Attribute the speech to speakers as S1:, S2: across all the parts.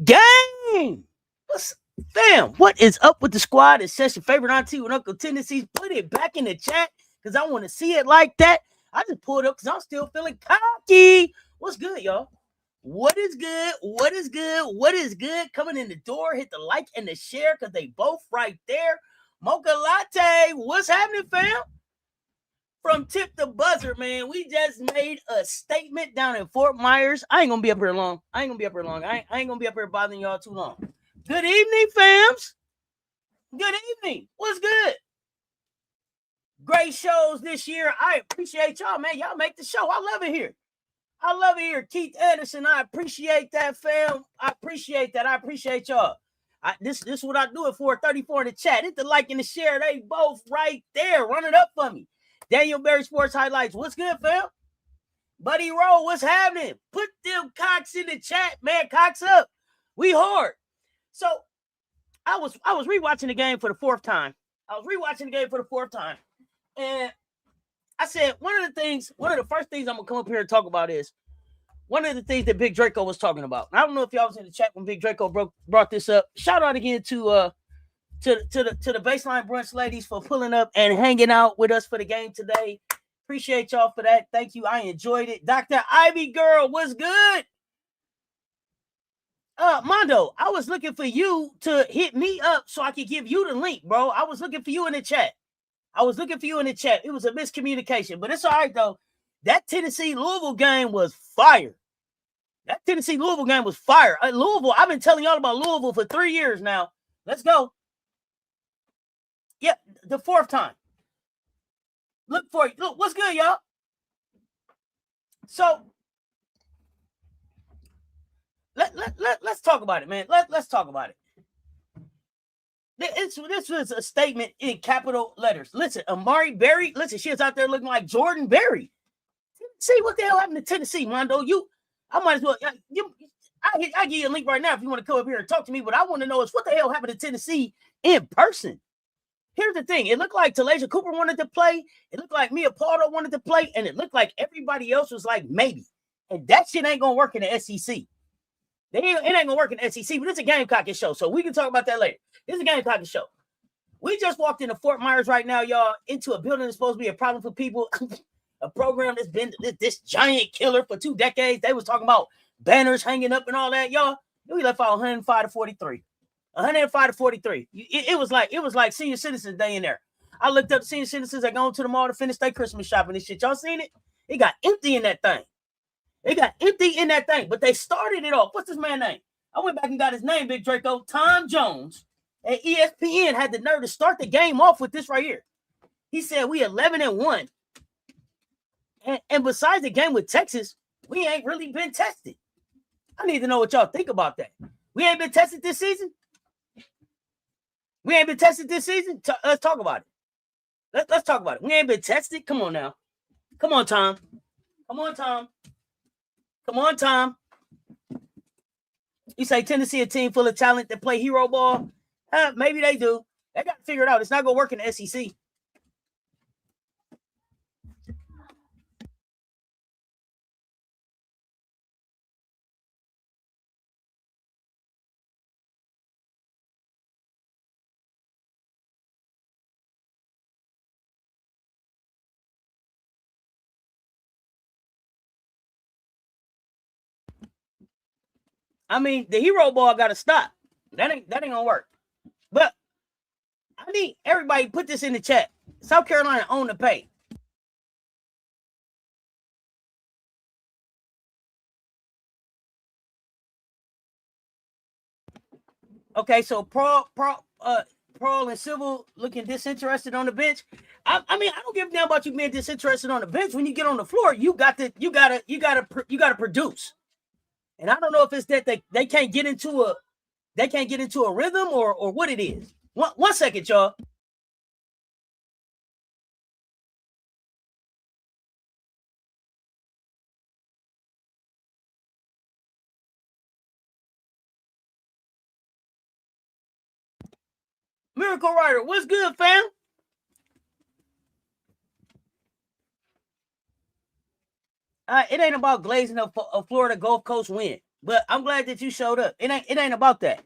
S1: Gang! Fam, what is up with the squad? It's Cess, your favorite auntie with Uncle Tendencies. Put it back in the chat because I want to see it like that. I just pulled up because I'm still feeling cocky. What's good, y'all? What is good? What is good? What is good? Coming in the door, hit the like and the share because they both right there. Mocha Latte, what's happening, fam? From tip to buzzer, man, we just made a statement down in Fort Myers. I ain't gonna be up here long. I ain't gonna be up here bothering y'all too long. Good evening, fams. Good evening. What's good? Great shows this year. I appreciate y'all, man. Y'all make the show. I love it here. I love it here. Keith Anderson, I appreciate that, fam. I appreciate that. I appreciate y'all. This is what I do it for. 34 in the chat. Hit the like and the share. They both right there. Run it up for me. Daniel Berry Sports Highlights. What's good, fam? Buddy Rowe, what's happening? Put them cocks in the chat, man. Cocks up. We hard. So I was rewatching the game for the fourth time. And I said, one of the first things I'm gonna come up here and talk about is one of the things that Big Draco was talking about. I don't know if y'all was in the chat when Big Draco brought this up. Shout out again to the Baseline Brunch ladies for pulling up and hanging out with us for the game today. Appreciate y'all for that. Thank you. I enjoyed it. Dr. Ivy Girl, what's good? Mondo, I was looking for you to hit me up so I could give you the link, bro. I was looking for you in the chat. It was a miscommunication, but it's all right, though. That Tennessee-Louisville game was fire. Louisville, I've been telling y'all about Louisville for 3 years now. Let's go. Yep, the fourth time. Look for it. Look, what's good, y'all? So, let's talk about it, man. Let's talk about it. This was a statement in capital letters. Listen, Amari Berry, she is out there looking like Jordan Berry. See what the hell happened to Tennessee, Mondo? I might as well. I give you a link right now if you want to come up here and talk to me. What I want to know is what the hell happened to Tennessee in person. Here's the thing. It looked like Talasia Cooper wanted to play. It looked like Mia Pardo wanted to play. And it looked like everybody else was like, maybe. And that shit ain't going to work in the SEC. It ain't going to work in the SEC, but it's a Gamecockin show. So we can talk about that later. It's a Gamecockin show. We just walked into Fort Myers right now, y'all, into a building that's supposed to be a problem for people. A program that's been this giant killer for 2 decades. They was talking about banners hanging up and all that, y'all. We left out 105 to 43. 105 to 43. It was like Senior Citizens Day in there. I looked up the senior citizens that going to the mall to finish their Christmas shopping and shit. Y'all seen it? It got empty in that thing. But they started it off. What's this man's name? I went back and got his name, Big Draco. Tom Jones at ESPN had the nerve to start the game off with this right here. He said we 11-1. And besides the game with Texas, we ain't really been tested. I need to know what y'all think about that. We ain't been tested this season? Let's talk about it. Let's talk about it. We ain't been tested? Come on now. Come on, Tom. You say Tennessee a team full of talent that play hero ball? Maybe they do. They got to figure it out. It's not going to work in the SEC. I mean, the hero ball got to stop. That ain't gonna work. But I need everybody put this in the chat. South Carolina own the pay. Okay, so Pearl and Civil looking disinterested on the bench. I mean, I don't give a damn about you being disinterested on the bench. When you get on the floor, you gotta produce. And I don't know if it's that they can't get into a rhythm or what it is. One second, y'all. Miracle Rider, what's good, fam? It ain't about glazing a Florida Gulf Coast win, but I'm glad that you showed up. It ain't about that.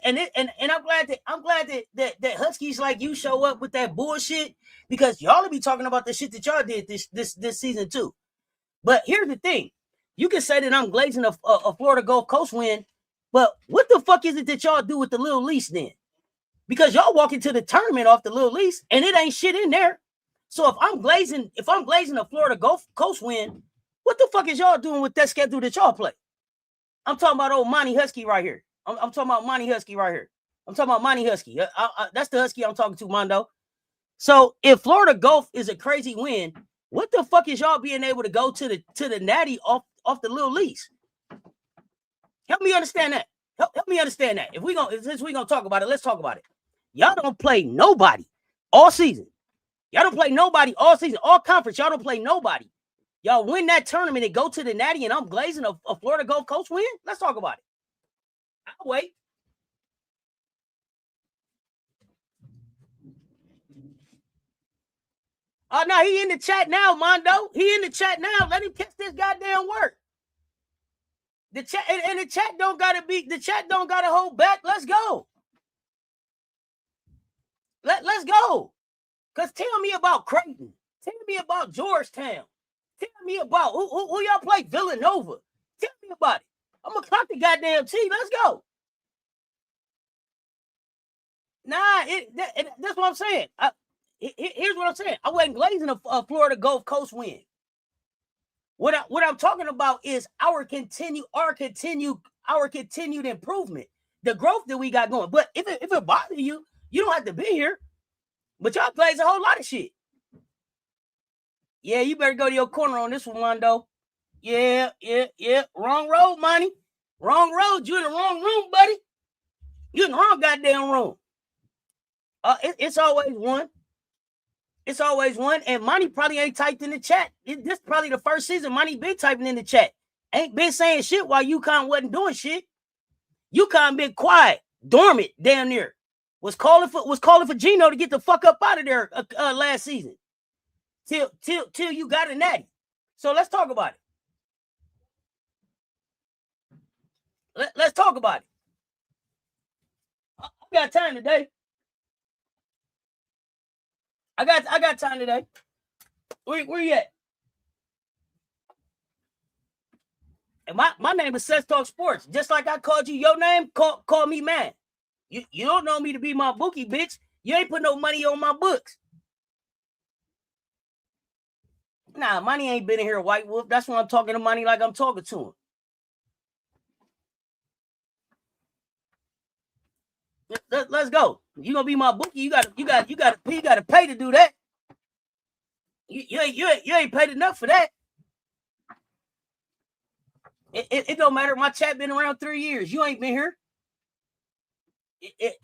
S1: And I'm glad that Huskies like you show up with that bullshit, because y'all will be talking about the shit that y'all did this season too. But here's the thing: you can say that I'm glazing a Florida Gulf Coast win, but what the fuck is it that y'all do with the little lease then? Because y'all walk into the tournament off the little lease and it ain't shit in there. So if I'm glazing a Florida Gulf Coast win, what the fuck is y'all doing with that schedule that y'all play? I'm talking about old Monty Husky right here. I'm talking about Monty Husky right here. I'm talking about Monty Husky. That's the Husky I'm talking to, Mondo. So if Florida Gulf is a crazy win, what the fuck is y'all being able to go to the natty off the little lease? Help me understand that. Help me understand that. Since we gonna talk about it, let's talk about it. Y'all don't play nobody all season. Y'all don't play nobody all season. All conference, y'all don't play nobody. Y'all win that tournament and go to the natty, and I'm glazing a Florida Gulf Coast win? Let's talk about it. I'll wait. Oh, no, he in the chat now, Mondo. He in the chat now. Let him catch this goddamn work. The chat and the chat don't gotta hold back. Let's go. Let's go. Cause tell me about Creighton. Tell me about Georgetown. Tell me about who y'all play, Villanova. Tell me about it. I'm gonna clock the goddamn team. Let's go. Nah, that's what I'm saying. Here's what I'm saying. I wasn't glazing a Florida Gulf Coast win. What I'm talking about is our continued improvement, the growth that we got going. But if it bothers you, you don't have to be here. But y'all glaze a whole lot of shit. Yeah, you better go to your corner on this one, Mondo. Yeah. Wrong road, money. Wrong road. You in the wrong room, buddy. You in the wrong goddamn room. It's always one. It's always one. And Monty probably ain't typed in the chat. This probably the first season Monty been typing in the chat. Ain't been saying shit while UConn wasn't doing shit. UConn been quiet, dormant, damn near. Was calling for Gino to get the fuck up out of there last season. Till you got a natty. So let's talk about it. Let's talk about it. I got time today. I got time today. Where you at? And my name is Cess Talk Sports. Just like I called you your name, call me man. You don't know me to be my bookie, bitch. You ain't put no money on my books. Nah, Money ain't been in here, White Wolf. That's why I'm talking to Money like I'm talking to him. Let's go. You gonna be my bookie? You got to pay to do that. You ain't paid enough for that. It don't matter. My chat been around 3 years. You ain't been here.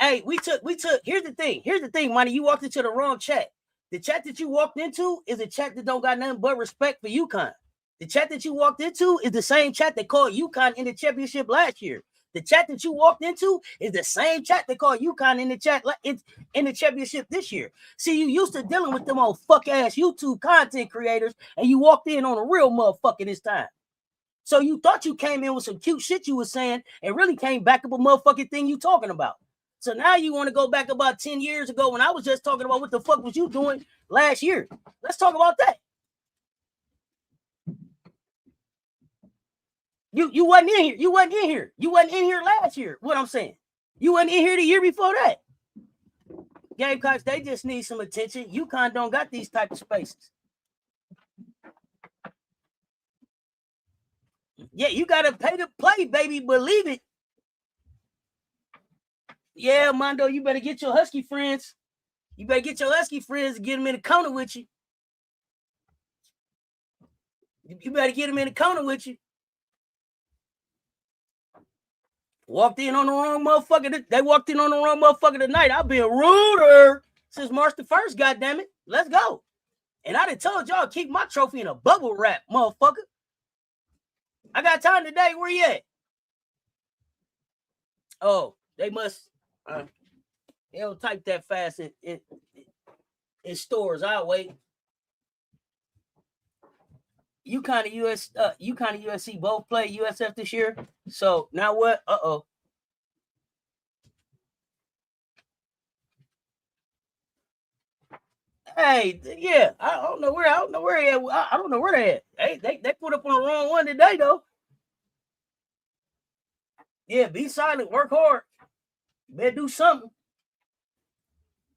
S1: Hey, we took. Here's the thing, Money. You walked into the wrong chat. The chat that you walked into is a chat that don't got nothing but respect for UConn. The chat that you walked into is the same chat that called UConn in the championship last year. The chat that you walked into is the same chat that called UConn in the chat in the championship this year. See, you used to dealing with them old fuck ass YouTube content creators, and you walked in on a real motherfucker this time. So you thought you came in with some cute shit you was saying, and really came back up a motherfucking thing you talking about. So now you want to go back about 10 years ago when I was just talking about what the fuck was you doing last year. Let's talk about that. You wasn't in here. You wasn't in here. You wasn't in here last year. What I'm saying. You wasn't in here the year before that. Gamecocks, they just need some attention. UConn don't got these type of spaces. Yeah, you gotta pay to play, baby. Believe it. Yeah, Mondo, you better get your Husky friends. You better get your Husky friends and get them in the corner with you. You better get them in the corner with you. Walked in on the wrong motherfucker. They walked in on the wrong motherfucker tonight. I've been ruder since March the 1st, goddammit. Let's go. And I done told y'all keep my trophy in a bubble wrap, motherfucker. I got time today. Where you at? Oh, they must. They don't type that fast in stores. I'll wait. UConn and USC both play USF this year. So now what? Hey, yeah, I don't know where they at. They put up on the wrong one today though. Yeah, be silent, work hard. You better do something.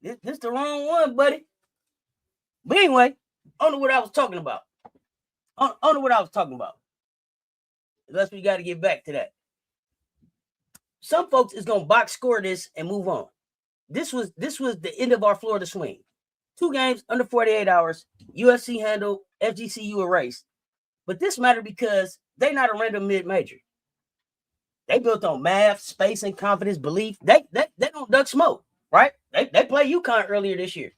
S1: This the wrong one, buddy. But anyway, I don't know what I was talking about. Unless we got to get back to that. Some folks is gonna box score this and move on. This was the end of our Florida swing. 2 games under 48 hours. USC handled, FGCU erased. But this mattered because they're not a random mid-major. They built on math, space, and confidence, belief. They don't duck smoke, right? They played UConn earlier this year.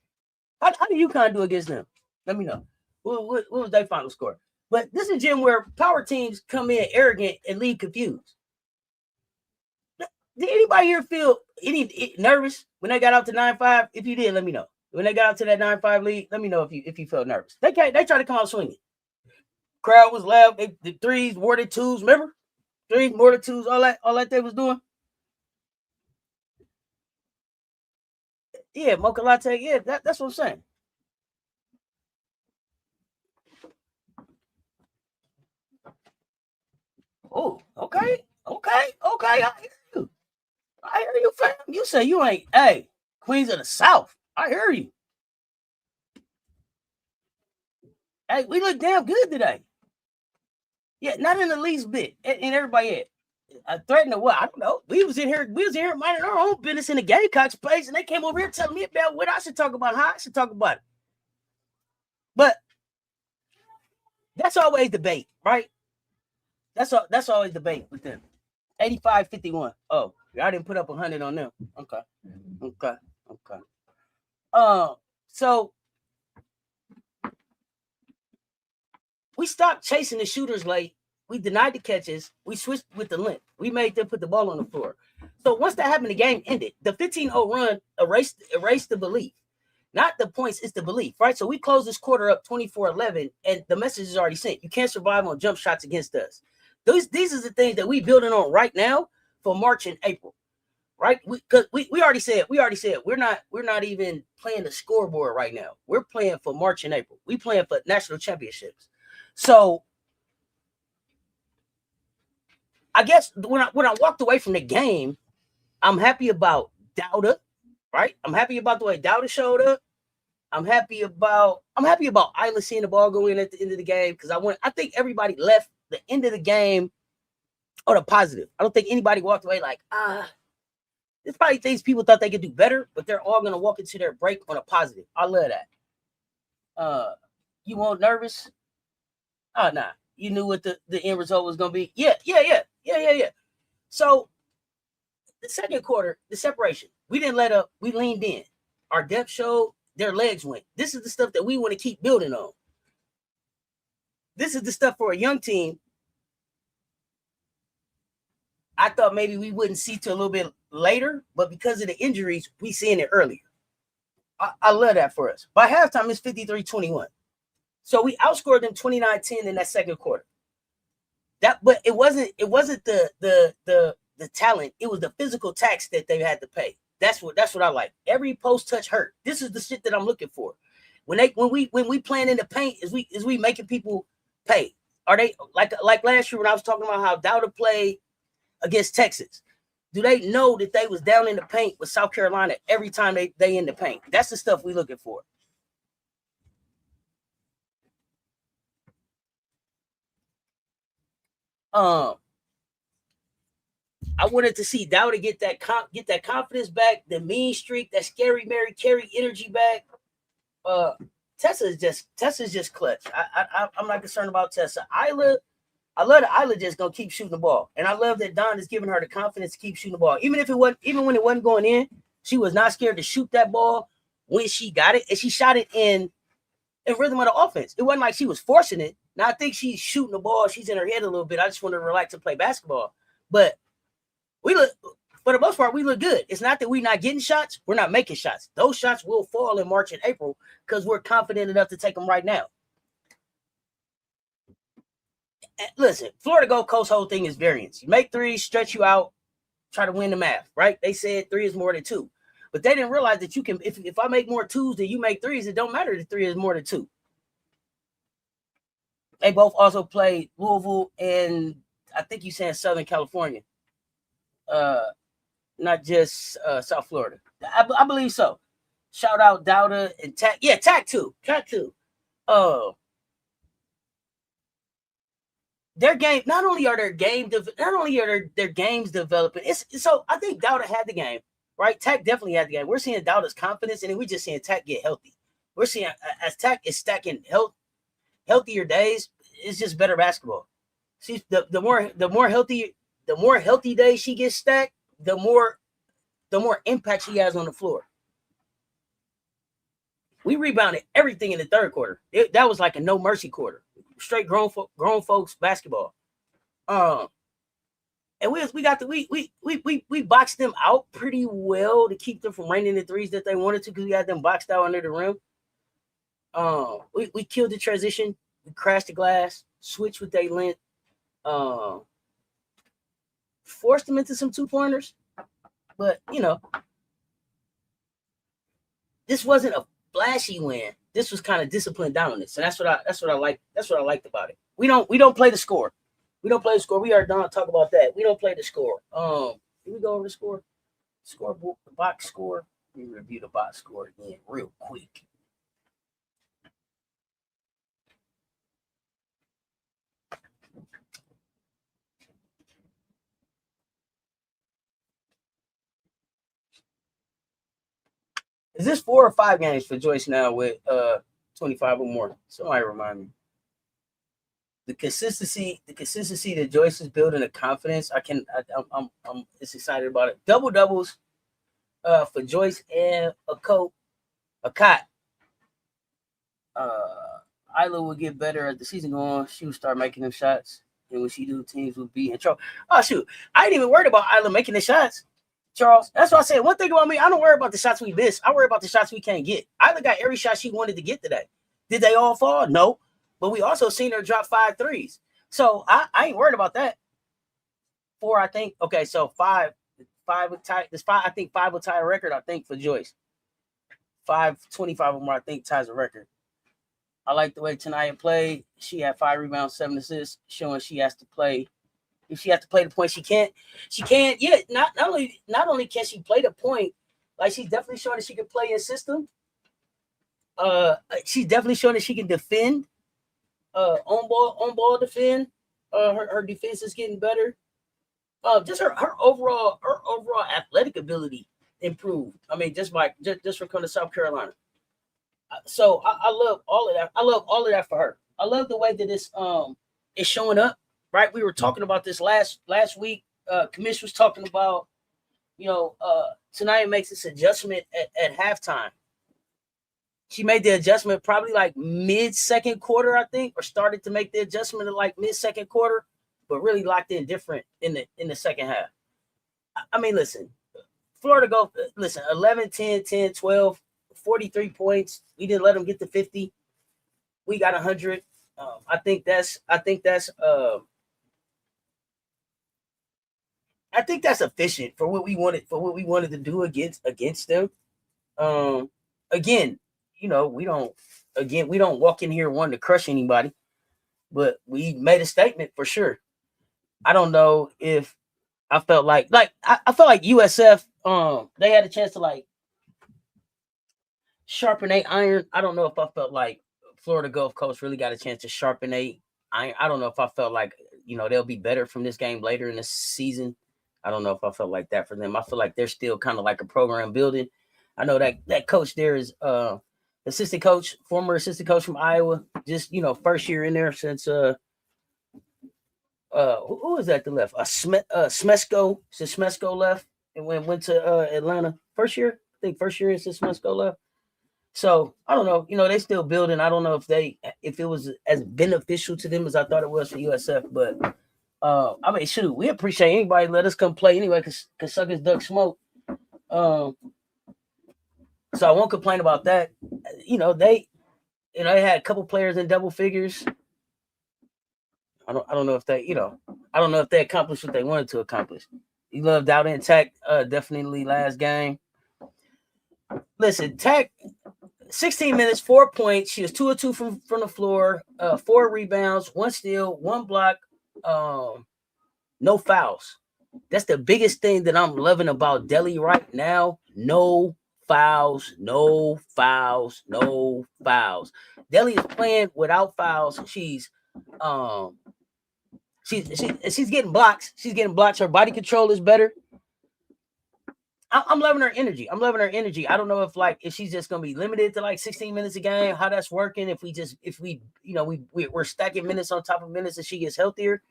S1: How did UConn do against them? Let me know. What was their final score? But this is a gym where power teams come in arrogant and leave confused. Did anybody here feel any nervous when they got out to 9-5? If you did, let me know. When they got out to that 9-5 lead, let me know if you felt nervous. They tried to come out swinging. Crowd was loud. The threes, more than twos. Remember? Threes, more than twos. All that they was doing. Yeah, mocha latte. Yeah, that's what I'm saying. Oh, okay. I hear you, fam. You say you ain't, hey, Queens of the South. I hear you. Hey, we look damn good today. Yeah, not in the least bit. And everybody threatening what? I don't know. We was in here minding our own business in the Gamecocks place, and they came over here telling me about what I should talk about, how I should talk about it. But that's always debate, right? That's always debate with them. 85-51. Oh, I didn't put up 100 on them. Okay. So we stopped chasing the shooters late. We denied the catches. We switched with the length. We made them put the ball on the floor. So once that happened, the game ended. The 15-0 run erased the belief. Not the points, it's the belief, right? So we closed this quarter up 24-11, and the message is already sent. You can't survive on jump shots against us. These are the things that we building on right now for March and April, right? Because we already said we're not even playing the scoreboard right now. We're playing for March and April. We playing for national championships. So I guess when I walked away from the game, I'm happy about Dauda, right? I'm happy about the way Dauda showed up. I'm happy about Isla seeing the ball go in at the end of the game because I think everybody left the end of the game on a positive. I don't think anybody walked away like, there's probably things people thought they could do better, but they're all gonna walk into their break on a positive. I love that. You weren't nervous? Oh nah. You knew what the end result was gonna be. Yeah. So the second quarter, the separation, we didn't let up, we leaned in. Our depth showed, their legs went. This is the stuff that we want to keep building on. This is the stuff for a young team I thought maybe we wouldn't see till a little bit later, but because of the injuries, we seeing it earlier. I love that for us. By halftime, it's 53-21. So we outscored them 29-10 in that second quarter. But it wasn't the talent, it was the physical tax that they had to pay. That's what I like. Every post touch hurt. This is the shit that I'm looking for. When we playing in the paint, is we making people pay. Are they like last year when I was talking about how Dauda played against Texas? Do they know that they was down in the paint with South Carolina every time they in the paint? That's the stuff we looking for. I wanted to see Dauda get that confidence back, the mean streak, that scary Mary Carey energy back. Tessa's just clutch. I'm not concerned about Tessa. I love that Isla just gonna keep shooting the ball, and I love that Don is giving her the confidence to keep shooting the ball, even when it wasn't going in. She was not scared to shoot that ball when she got it, and she shot it in rhythm of the offense. It wasn't like she was forcing it. Now I think she's shooting the ball. She's in her head a little bit. I just want to relax and play basketball. But we look, for the most part, we look good. It's not that we're not getting shots. We're not making shots. Those shots will fall in March and April because we're confident enough to take them right now. And listen, Florida Gulf Coast whole thing is variance. You make threes, stretch you out, try to win the math, right? They said 3 is more than 2. But they didn't realize that you can, if I make more 2s than you make 3s, it don't matter that 3 is more than 2. They both also played Louisville and I think you saying Southern California. Not just South Florida. I believe so. Shout out Dauda and Tack. Yeah, Tack too. Their game, not only are their games developing. So I think Dauda had the game. Right, Tack definitely had the game. We're seeing Dauda's confidence, and then we're just seeing Tack get healthy. We're seeing as Tack is stacking healthier days, it's just better basketball. See, the more healthy days she gets stacked, the more impact she has on the floor. We rebounded everything in the third quarter. That was like a no mercy quarter, straight grown folks basketball. And we boxed them out pretty well to keep them from raining the threes that they wanted to because we had them boxed out under the rim. We killed the transition. We crashed the glass, switched with their length, forced them into some 2-pointers. But this wasn't a flashy win. This was kind of disciplined dominance, and that's what I like. That's what I liked about it. We don't play the score. We don't play the score. We are done talk about that. We don't play the score. Did we go over the score? Scoreboard, the box score. Let me review the box score again real quick. Is this 4 or 5 games for Joyce now with 25 or more? Somebody remind me. The consistency that Joyce is building, the confidence. I'm just excited about it. Double doubles for Joyce and Okot. Isla will get better as the season goes on. She will start making them shots, and when she do, teams will be in trouble. Oh shoot, I ain't even worried about Isla making the shots, Charles. That's why I said one thing about me. I don't worry about the shots we miss. I worry about the shots we can't get. Isla got every shot she wanted to get today. Did they all fall? No. But we also seen her drop 5 threes. So I ain't worried about that. 4, I think. Okay, so 5 would tie this 5. I think 5 will tie a record, I think, for Joyce. 25 or more, I think, ties a record. I like the way Ta'Niya played. She had 5 rebounds, 7 assists, showing she has to play. If she has to play the point, she can't. Yeah, not only can she play the point, like she's definitely showing that she can play in system. She's definitely showing that she can defend. On ball defend. Her defense is getting better. Just her overall athletic ability improved. I mean, just from coming to South Carolina. So I love all of that. I love all of that for her. I love the way that this is showing up. Right, we were talking about this last week. Commish was talking about, Ta'Niya makes this adjustment at halftime. She made the adjustment probably like mid-second quarter, I think, or started to make the adjustment at like mid-second quarter, but really locked in different in the second half. I mean, listen, Florida go, 11, 10, 10, 12, 43 points. We didn't let them get to 50. We got 100. I think that's efficient for what we wanted to do against them. Again, we don't walk in here wanting to crush anybody, but we made a statement for sure. I don't know if I felt like I felt like USF they had a chance to like sharpen a iron. I don't know if I felt like Florida Gulf Coast really got a chance to sharpen a iron. I don't know if I felt like, you know, they'll be better from this game later in the season. I don't know if I felt like that for them. I feel like they're still kind of like a program building. I know that coach there is assistant coach, former assistant coach from Iowa, just, you know, first year in there since who was that that left? Smesco. Since Smesco left and went to Atlanta. First year? I think first year since Smesco left. So I don't know. You know, they still building. I don't know if it was as beneficial to them as I thought it was for USF, but I mean, shoot, we appreciate anybody let us come play anyway, cause suckers duck smoke. So I won't complain about that. You know, they had a couple players in double figures. I don't know if they, you know, I don't know if they accomplished what they wanted to accomplish. You love Dauda and Tech, definitely last game. Listen, Tech, 16 minutes, 4 points. She was 2 of 2 from the floor, 4 rebounds, 1 steal, 1 block, no fouls. That's the biggest thing that I'm loving about Delhi right now. No fouls, no fouls, no fouls. Delhi is playing without fouls. She's getting blocks. She's getting blocks. Her body control is better. I'm loving her energy. I don't know if she's just gonna be limited to like 16 minutes a game, how that's working. If we're stacking minutes on top of minutes as she gets healthier.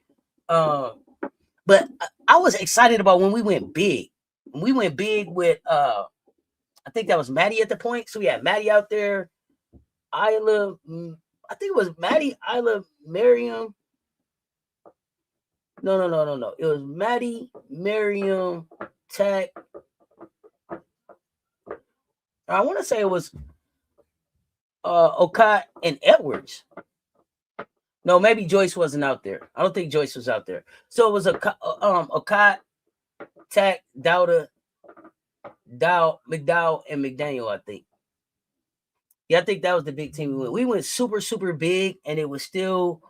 S1: But I was excited about when we went big. When we went big with I think that was Maddie at the point. So we had Maddie out there, Isla. I think it was Maddie, Isla, Maryam. No. It was Maddie, Maryam, Tech. I want to say it was Okot and Edwards. No, maybe Joyce wasn't out there. I don't think Joyce was out there. So it was Okot, Tech, Dauda, McDowell, and McDaniel, I think. Yeah, I think that was the big team we went. We went super, super big, and it was still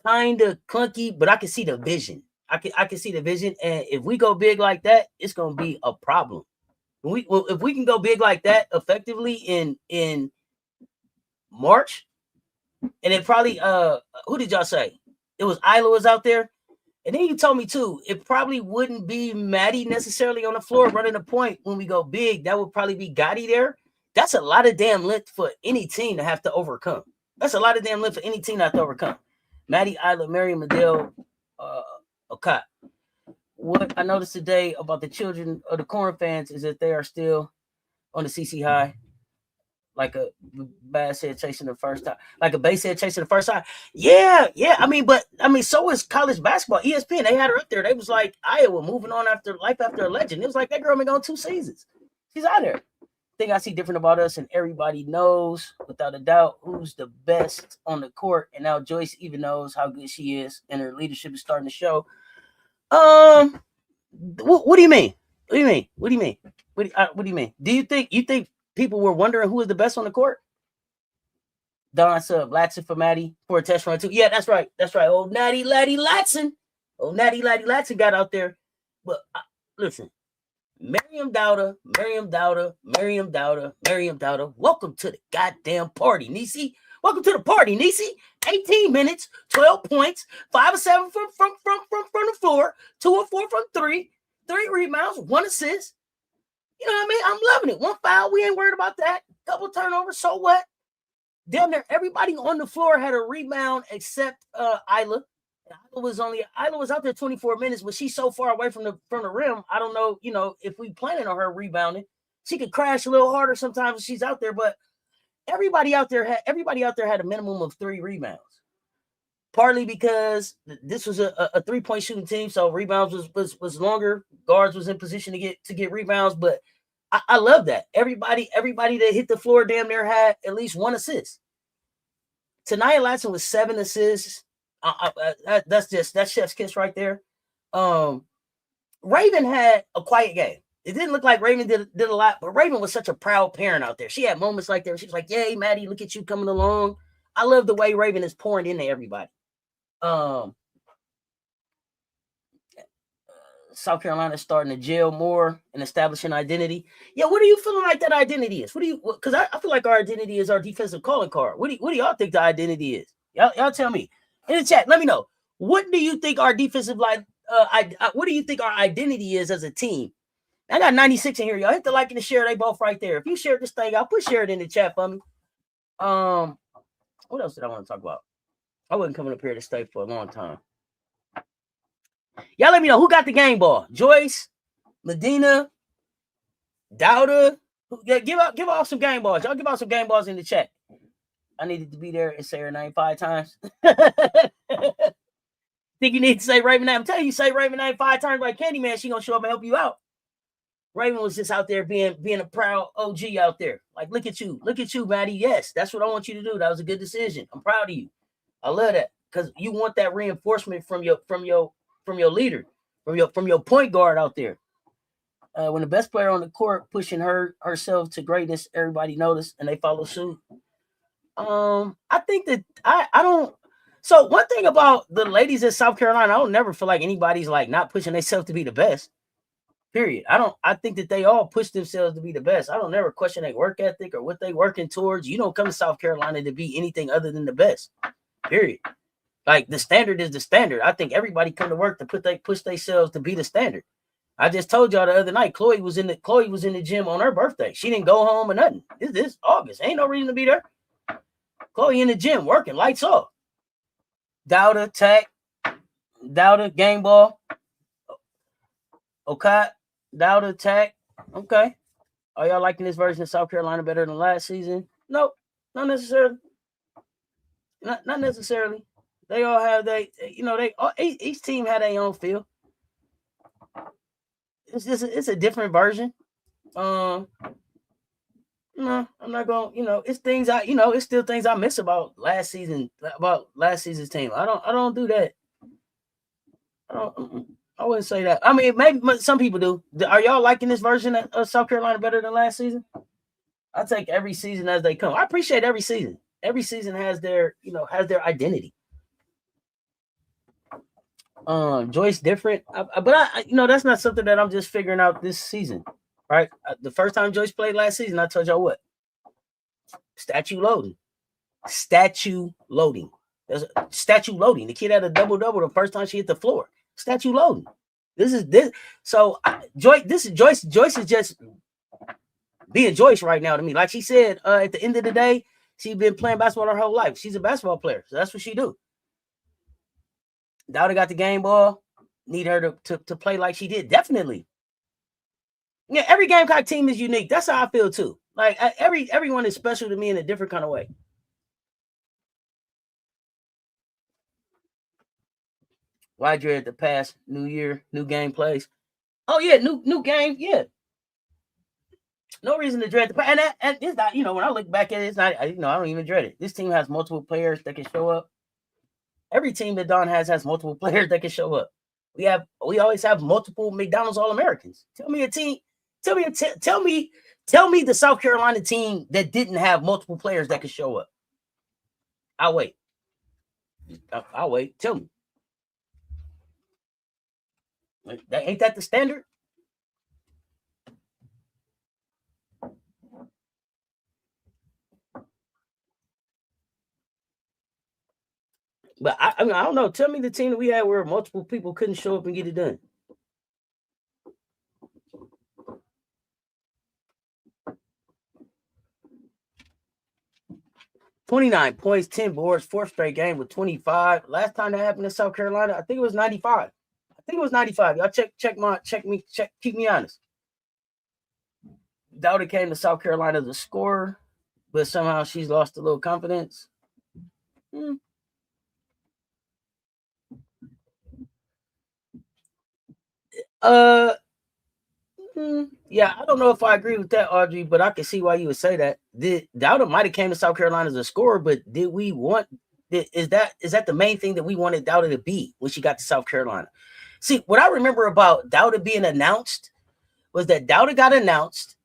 S1: kind of clunky, but I could see the vision. I can see the vision, and if we go big like that, it's gonna be a problem. If we can go big like that effectively in March, and it probably who did y'all say? It was Isla was out there, and then you told me too. It probably wouldn't be Maddie necessarily on the floor running the point when we go big. That would probably be Gotti there. That's a lot of damn length for any team to have to overcome. That's a lot of damn length for any team to have to overcome. Maddie, Isla, Maryam, Adele, Okot. What I noticed today about the children of the Corn fans is that they are still on the CC high, like a bass head chasing the first time, like a base head chasing the first time. Yeah. I mean, so is college basketball. ESPN, they had her up there. They was like, Iowa moving on after a legend. It was like that girl been on 2 seasons. She's out there. Thing I see different about us, and everybody knows without a doubt who's the best on the court. And now Joyce even knows how good she is, and her leadership is starting to show. What do you mean? What do you mean? What do you mean? Do you think people were wondering who was the best on the court? Don sub Latson for Maddie for a test run too. Yeah, that's right. Old Natty Latson got out there. But listen, Maryam Dauda. Welcome to the goddamn party, Nisi. Welcome to the party, Nisi. 18 minutes, 12 points, 5 of 7 from the floor, 2 of 4 from 3 rebounds, 1 assist. You know what I mean? I'm loving it. 1 foul, we ain't worried about that. Couple turnovers, so what? Down there, everybody on the floor had a rebound except Isla. Isla was out there 24 minutes, but she's so far away from the rim. I don't know, if we planning on her rebounding. She could crash a little harder sometimes when she's out there, but everybody out there had a minimum of 3 rebounds. Partly because this was a 3-point shooting team, so rebounds was longer. Guards was in position to get rebounds, but I love that. Everybody that hit the floor damn near had at least 1 assist. Ta'Niya Latson was 7 assists. That's chef's kiss right there. Raven had a quiet game. It didn't look like Raven did a lot, but Raven was such a proud parent out there. She had moments like that. She was like, "Yay, Maddie, look at you coming along." I love the way Raven is pouring into everybody. South Carolina starting to gel more and establish an identity. Yeah, what are you feeling like that identity is? Because I feel like our identity is our defensive calling card. What do y'all think the identity is? Y'all tell me in the chat. Let me know. What do you think our defensive line? What do you think our identity is as a team? I got 96 in here. Y'all hit the like and the share. They both right there. If you share this thing, I'll share it in the chat for me. What else did I want to talk about? I wasn't coming up here to stay for a long time. Y'all let me know who got the game ball. Joyce, Madina, Dauda. Give off some game balls. Y'all give out some game balls in the chat. I needed to be there and say her name 5 times. Think you need to say Raven name? I'm telling you, say Raven name 5 times like Candyman. She gonna show up and help you out. Raven was just out there being a proud OG out there. Like, look at you, Maddie. Yes, that's what I want you to do. That was a good decision. I'm proud of you. I love that because you want that reinforcement from your leader, from your point guard out there. When the best player on the court pushing herself to greatness, everybody notice and they follow suit. I think that I don't. So one thing about the ladies in South Carolina, I don't never feel like anybody's like not pushing themselves to be the best. Period. I think that they all push themselves to be the best. I don't never question their work ethic or what they working towards. You don't come to South Carolina to be anything other than the best. Period. Like the standard is the standard. I think everybody come to work to push themselves to be the standard. I just told y'all the other night, Chloe was in the gym on her birthday. She didn't go home or nothing. This August. Ain't no reason to be there. Chloe in the gym working, lights off. Dauda, tech. Dauda, game ball. Okot, Dauda, tech. Okay. Are y'all liking this version of South Carolina better than last season? Nope, not necessarily. Not necessarily. They all have each team had their own feel. It's a different version. No, I'm not going. It's things it's still things I miss about last season's team. I don't do that. I wouldn't say that. I mean, maybe some people do. Are y'all liking this version of South Carolina better than last season? I take every season as they come. I appreciate every season. Every season has their identity. Joyce different, but I that's not something that I'm just figuring out this season, right? The first time Joyce played last season, I told y'all what? Statue loading. There's a statue loading. The kid had a double-double the first time she hit the floor. Statue loading. This. So Joyce is just being Joyce right now to me. Like she said, at the end of the day, she's been playing basketball her whole life. She's a basketball player, so that's what she do. Dauda got the game ball. Need her to play like she did. Definitely. Yeah, every Gamecock team is unique. That's how I feel too. Like everyone is special to me in a different kind of way. Why dread the past? New year, new game plays. Oh yeah, new game. Yeah. No reason to dread the past. And it's not, when I look back at it, it's not, I don't even dread it. This team has multiple players that can show up. Every team that Don has multiple players that can show up. We always have multiple McDonald's All-Americans. Tell me a team. Tell me the South Carolina team that didn't have multiple players that could show up. I'll wait. Tell me. Ain't that the standard? But I don't know. Tell me the team that we had where multiple people couldn't show up and get it done. $29 points, 10 boards, 4th straight game with 25. Last time that happened in South Carolina, I think it was 95. Y'all keep me honest. Dauda came to South Carolina as a scorer, but somehow she's lost a little confidence. Yeah, I don't know if I agree with that, Audrey, but I can see why you would say that. Dauda might have came to South Carolina as a scorer, but did we want? Is that the main thing that we wanted Dauda to be when she got to South Carolina? See, what I remember about Dauda being announced was that Dauda got announced.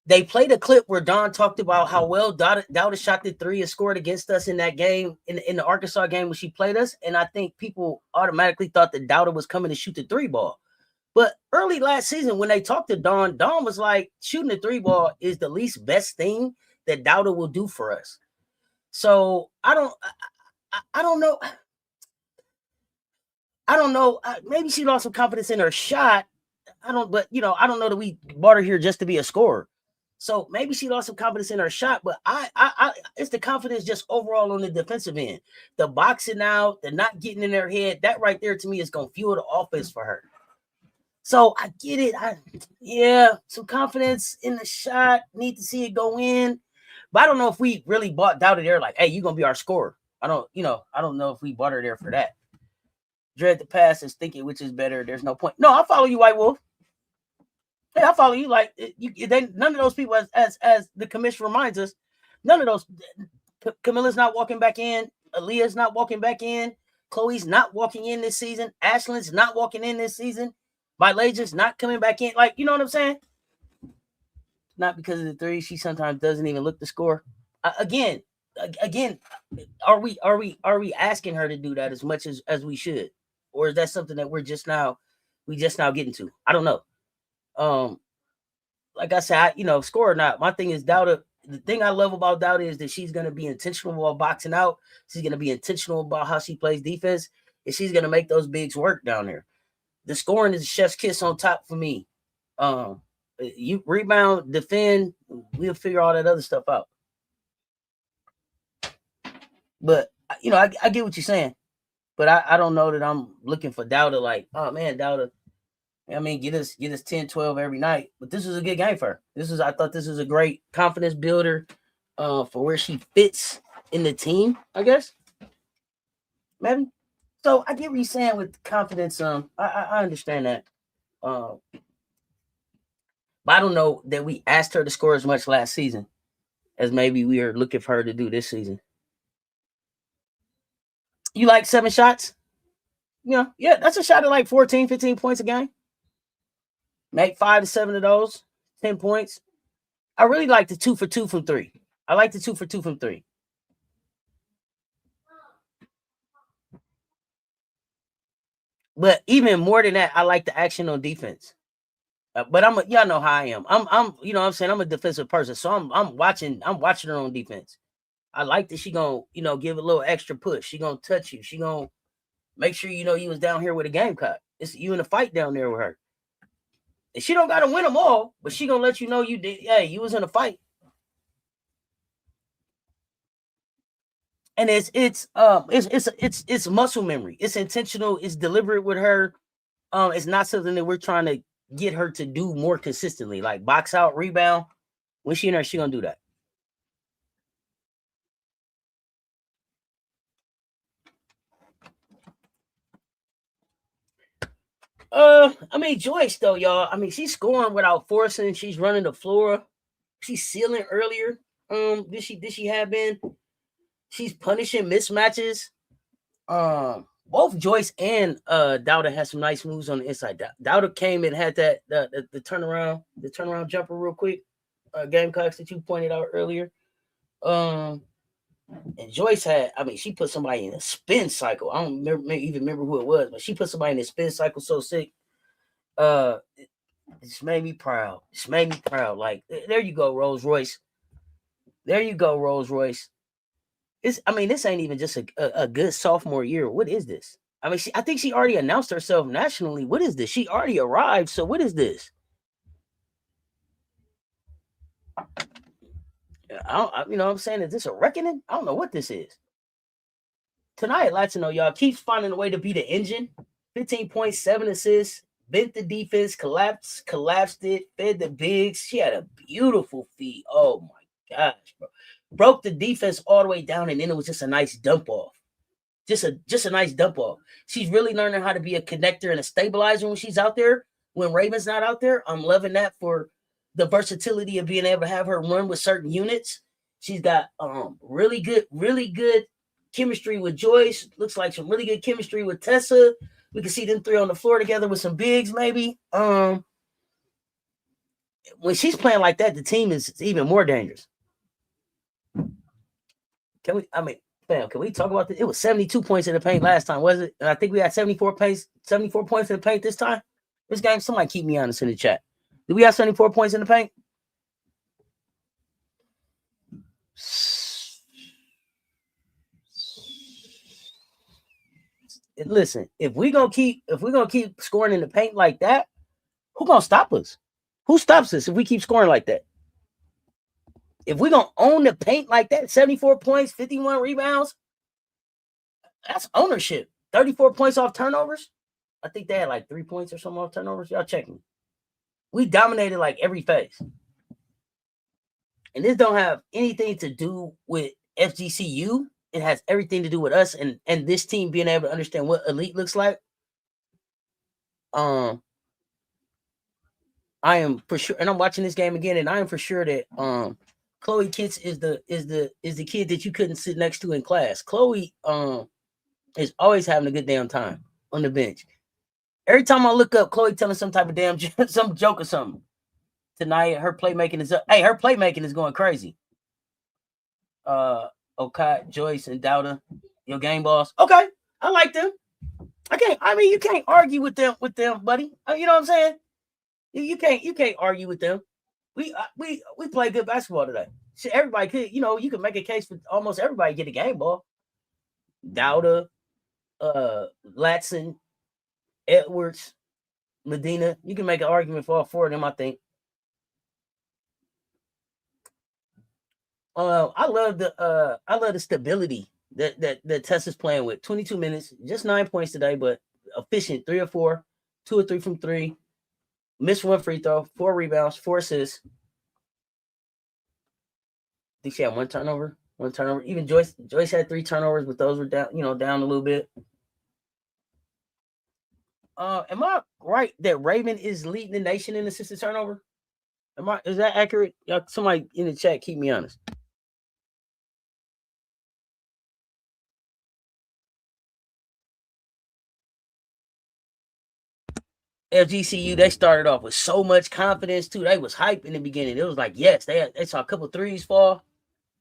S1: They played a clip where Don talked about how well Dauda shot the 3 and scored against us in that game, in the Arkansas game when she played us. And I think people automatically thought that Dauda was coming to shoot the 3 ball. But early last season, when they talked to Don was like, shooting the 3 ball is the least best thing that Dauda will do for us. So I don't know. I don't know. Maybe she lost some confidence in her shot. I don't know that we brought her here just to be a scorer. So maybe she lost some confidence in her shot, but I it's the confidence just overall on the defensive end. The boxing out, the not getting in their head, that right there to me is going to fuel the offense for her. So I get it. Some confidence in the shot. Need to see it go in. But I don't know if we really bought Dauda there like, hey, you're going to be our scorer. I don't know if we bought her there for that. Dread the pass is thinking which is better. There's no point. No, I'll follow you, White Wolf. Yeah, I follow you. Like none of those people, as the commission reminds us, none of those. Camilla's not walking back in. Aaliyah's not walking back in. Chloe's not walking in this season. Ashlyn's not walking in this season. Milaja's not coming back in. Like, you know what I'm saying? Not because of the 3. She sometimes doesn't even look to score. Again, are we asking her to do that as much as we should, or is that something that we just now getting to? I don't know. Like I said, score or not, my thing is Dauda. The thing I love about Dauda is that she's going to be intentional about boxing out. She's going to be intentional about how she plays defense, and she's going to make those bigs work down there. The scoring is a chef's kiss on top for me. You rebound, defend, we'll figure all that other stuff out. But I get what you're saying, but I don't know that I'm looking for Dauda like, oh man, Dauda. I mean, get us 10, 12 every night. But this was a good game for her. I thought this was a great confidence builder for where she fits in the team, I guess. Maybe. So I get what you're saying with confidence. I understand that. But I don't know that we asked her to score as much last season as maybe we are looking for her to do this season. You like 7 shots? Yeah, that's a shot at like 14, 15 points a game. Make 5 to 7 of those, 10 points. I really like the 2 for 2 from 3. I like the 2 for 2 from 3. But even more than that, I like the action on defense. But y'all know how I am. I'm you know what I'm saying, I'm a defensive person, so I'm watching her on defense. I like that she gonna give a little extra push. She gonna touch you. She gonna make sure you was down here with a Gamecock. It's you in a fight down there with her. And she don't gotta win them all, but she gonna let you know you did. Yeah, you was in a fight. And it's muscle memory. It's intentional. It's deliberate with her. It's not something that we're trying to get her to do more consistently, like box out, rebound. When she in there, she gonna do that. I mean, Joyce though, y'all. I mean, she's scoring without forcing. She's running the floor. She's sealing earlier. Did she have been? She's punishing mismatches. Both Joyce and Dauda had some nice moves on the inside. Dauda came and had that the turnaround jumper real quick. Gamecocks that you pointed out earlier. And Joyce had, I mean, she put somebody in a spin cycle. I don't even remember who it was, but she put somebody in a spin cycle so sick. It just made me proud. Like, there you go, Rolls Royce. There you go, Rolls Royce. This ain't even just a good sophomore year. What is this? I mean, I think she already announced herself nationally. What is this? She already arrived. So what is this? You know what I'm saying? Is this a reckoning? I don't know what this is. Ta'Niya Latson, y'all, keeps finding a way to be the engine. 15 points, 7 assists, bent the defense, collapsed it, fed the bigs. She had a beautiful feed. Oh my gosh, bro. Broke the defense all the way down, and then it was just a nice dump off. Just a nice dump off. She's really learning how to be a connector and a stabilizer when she's out there. When Raven's not out there, I'm loving that for the versatility of being able to have her run with certain units. She's got really good chemistry with Joyce. Looks like some really good chemistry with Tessa. We can see them 3 on the floor together with some bigs, maybe. when she's playing like that, the team is even more dangerous. Can we? I mean, fam, can we talk about this? It was 72 points in the paint last time, was it? And I think we had 74 points in the paint this time. This game, somebody keep me honest in the chat. Did we have 74 points in the paint? Listen, if we're gonna keep scoring in the paint like that, who gonna stop us? Who stops us if we keep scoring like that? If we're gonna own the paint like that, 74 points, 51 rebounds, that's ownership. 34 points off turnovers. I think they had like 3 points or something off turnovers. Y'all check me. We dominated like every phase. And this don't have anything to do with FGCU. It has everything to do with us and this team being able to understand what elite looks like. I am for sure, and I'm watching this game again, and I am for sure that Chloe Kitts is the kid that you couldn't sit next to in class. Chloe is always having a good damn time on the bench. Every time I look up, Chloe telling some type of damn some joke or something. Tonight, her playmaking is up. Hey, her playmaking is going crazy. Okot, Joyce, and Dauda, your game boss. Okay, I like them. You can't argue with them, buddy. You know what I'm saying? You can't argue with them. We play good basketball today. Shit, everybody could, you can make a case for almost everybody get a game ball. Dauda, Latson, Edwards, Madina. You can make an argument for all four of them, I think. I love the stability that Cess is playing with. 22 minutes, just 9 points today, but efficient. 3 or 4, 2 or 3 from 3. Missed 1 free throw, 4 rebounds, 4 assists. I think she had 1 turnover. Even Joyce had 3 turnovers, but those were down, down a little bit. Am I right that Raven is leading the nation in assisted turnover? Is that accurate? Y'all, somebody in the chat, keep me honest. FGCU, they started off with so much confidence too. They was hype in the beginning. It was like, yes, they saw a couple threes fall,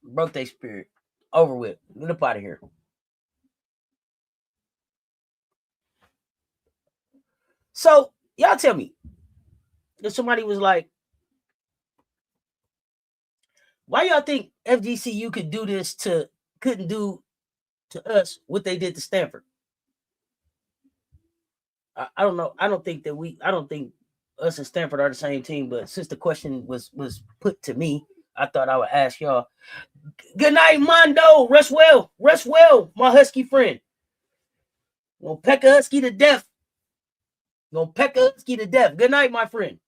S1: broke their spirit. Over with. Get up out of here. So y'all tell me, if somebody was like, why y'all think FGCU couldn't do to us what they did to Stanford? I don't know. I don't think us and Stanford are the same team, but since the question was put to me, I thought I would ask y'all. Good night, Mondo. Rest well, my Husky friend. Gonna peck a Husky to death. Good night, my friend.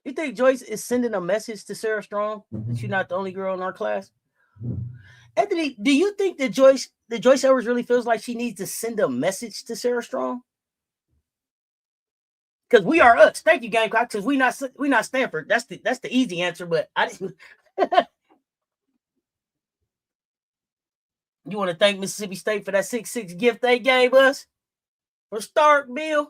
S1: You think Joyce is sending a message to Sarah Strong that she's not the only girl in our class? Anthony, do you think that Joyce Edwards really feels like she needs to send a message to Sarah Strong? Because we are us. Thank you, Gamecocks. Because we not Stanford. That's the easy answer. But I didn't. You want to thank Mississippi State for that 6-6 gift they gave us for Starkville?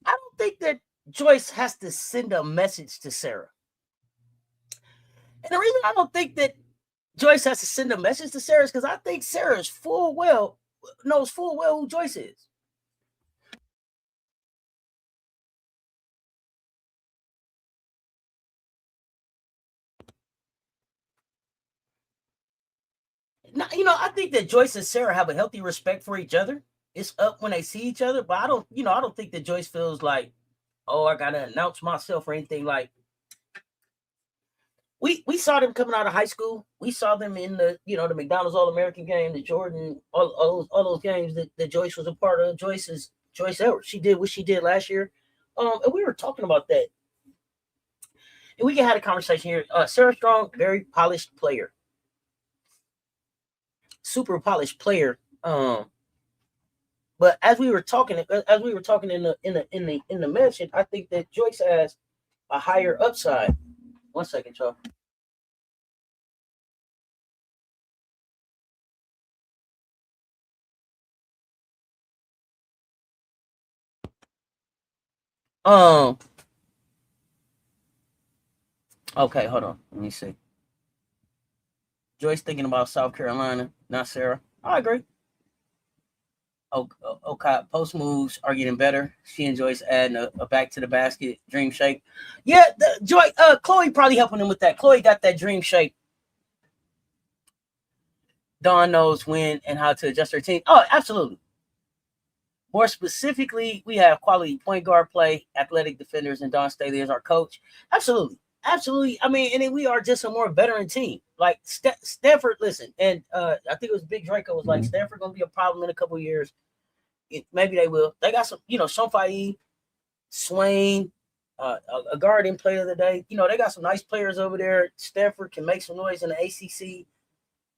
S1: I don't think that Joyce has to send a message to Sarah. And the reason I don't think that Joyce has to send a message to Sarah is because I think Sarah knows full well who Joyce is. Now, I think that Joyce and Sarah have a healthy respect for each other. It's up when they see each other, but I don't think that Joyce feels like, oh, I gotta announce myself or anything. Like, we saw them coming out of high school. We saw them in the McDonald's All-American game, the Jordan, all those games that Joyce was a part of. Joyce Edwards. She did what she did last year. And we were talking about that. And we can have a conversation here. Sarah Strong, very polished player. Super polished player. But But as we were talking in the mention, I think that Joyce has a higher upside. 1 second, y'all. Okay, hold on. Let me see. Joyce thinking about South Carolina, not Sarah. I agree. Okay, post moves are getting better. She and Joyce adding a back to the basket dream shake. Yeah, Chloe probably helping him with that. Chloe got that dream shake. Dawn knows when and how to adjust her team. Oh, absolutely. More specifically, we have quality point guard play, athletic defenders, and Dawn Staley as our coach. Absolutely. Absolutely. I mean, and then we are just a more veteran team. Like Stanford, listen, and I think it was Big Draco was like, Stanford going to be a problem in a couple of years. Maybe they will. They got some, Shonfai, Swain, a guard in play the other day. They got some nice players over there. Stanford can make some noise in the ACC.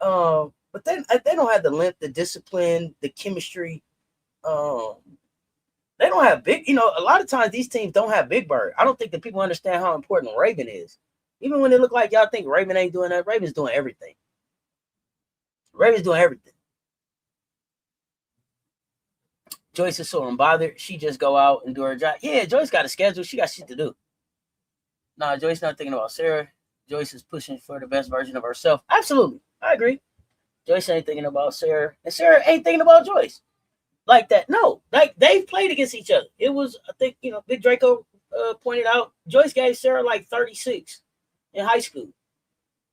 S1: But they don't have the length, the discipline, the chemistry. They don't have big, a lot of times these teams don't have Big Bird. I don't think that people understand how important Raven is. Even when they look like y'all think Raven ain't doing that, Raven's doing everything. Raven's doing everything. Joyce is so unbothered. She just go out and do her job. Yeah, Joyce got a schedule. She got shit to do. Nah, Joyce not thinking about Sarah. Joyce is pushing for the best version of herself. Absolutely. I agree. Joyce ain't thinking about Sarah. And Sarah ain't thinking about Joyce. Like that. No, like they've played against each other. It was, I think, Big Draco pointed out, Joyce gave Sarah like 36 in high school.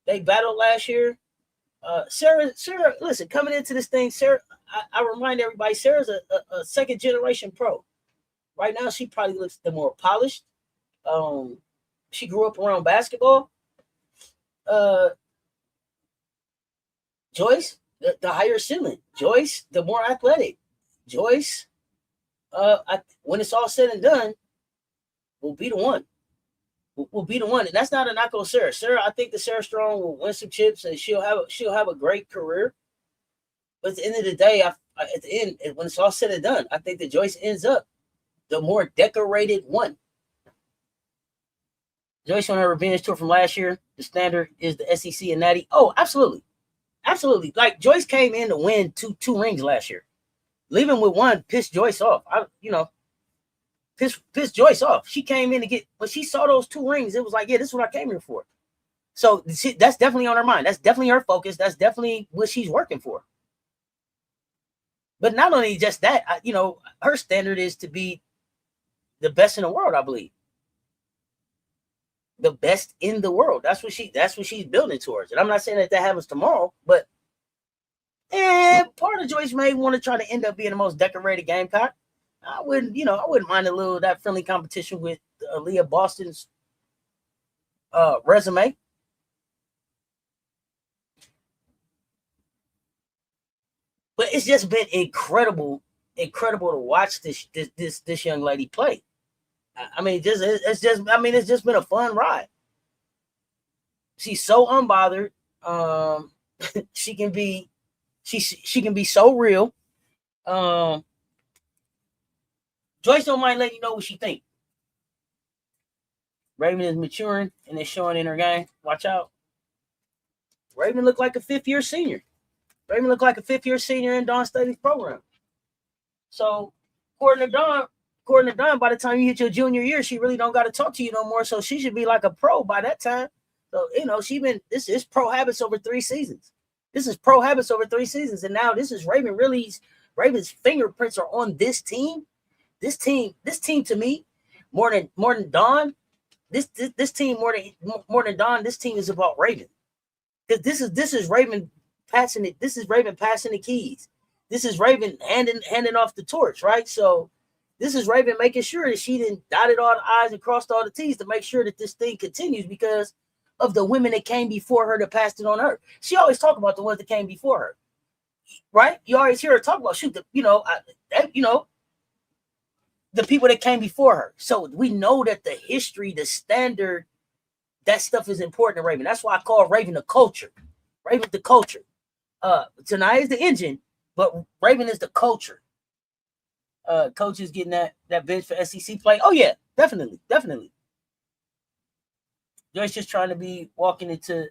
S1: They battled last year. Sarah, listen, coming into this thing, Sarah, I remind everybody, Sarah's a second generation pro. Right now, she probably looks the more polished. She grew up around basketball. Joyce, the higher ceiling. Joyce, the more athletic. Joyce, when it's all said and done, will be the one. Will be the one, and that's not a knock on Sarah. Sarah, I think that Sarah Strong will win some chips, and she'll have a great career. But at the end of the day, at the end, when it's all said and done, I think that Joyce ends up the more decorated one. Joyce on her revenge tour from last year. The standard is the SEC and Natty. Oh, absolutely, absolutely. Like Joyce came in to win two rings last year. Leaving with one pissed Joyce off. Pissed Joyce off. She came in to get, when she saw those 2 rings, it was like, yeah, this is what I came here for. So that's definitely on her mind. That's definitely her focus. That's definitely what she's working for. But not only just that, her standard is to be the best in the world, I believe. The best in the world. That's what she's building towards. And I'm not saying that happens tomorrow, but part of Joyce may want to try to end up being the most decorated Gamecock. I wouldn't mind a little that friendly competition with Leah Boston's resume. But it's just been incredible to watch this young lady play. I mean, it's just been a fun ride. She's so unbothered. She can be so real. Joyce don't mind letting you know what she think. Raven is maturing and it's showing in her game. Watch out. Raven looked like a 5th-year senior. Raven looked like a 5th-year senior in Dawn Staley's program. So, according to Dawn, by the time you hit your junior year, she really don't got to talk to you no more. So she should be like a pro by that time. So, this is pro habits over 3 seasons. This is pro habits over 3 seasons. And now this is Raven's fingerprints are on this team. This team to me, more than Dawn, this team more than Dawn, this team is about Raven. Because this is Raven passing it. This is Raven passing the keys. This is Raven handing off the torch, right? So this is Raven making sure that she didn't dotted all the I's and crossed all the T's to make sure that this thing continues because of the women that came before her that passed it on her. She always talk about the ones that came before her, right? You always hear her talk about the people that came before her. So we know that the history, the standard, that stuff is important to Raven. That's why I call Raven the culture. Raven's the culture. Ta'Niya is the engine, but Raven is the culture. coaches getting that bench for SEC play. Oh yeah, definitely. Joyce just trying to be walking into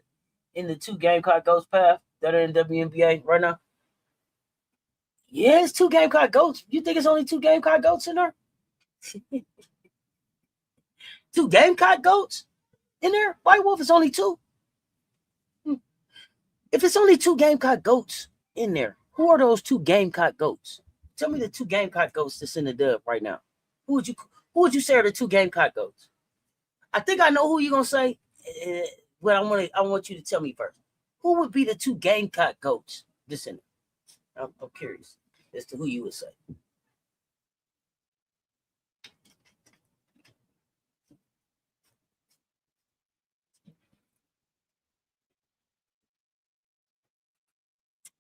S1: the two Gamecock Ghost path that are in WNBA right now. Yeah, it's two Gamecock Goats. You think it's only two Gamecock Goats in there? Two Gamecock Goats in there? White Wolf is only two. If it's only two Gamecock Goats in there, who are those two Gamecock Goats? Tell me the two Gamecock Goats that's in the dub right now. Who would you say are the two Gamecock Goats? I think I know who you're gonna say, but I want you to tell me first. Who would be the two Gamecock Goats that's in there? I'm curious as to who you would say.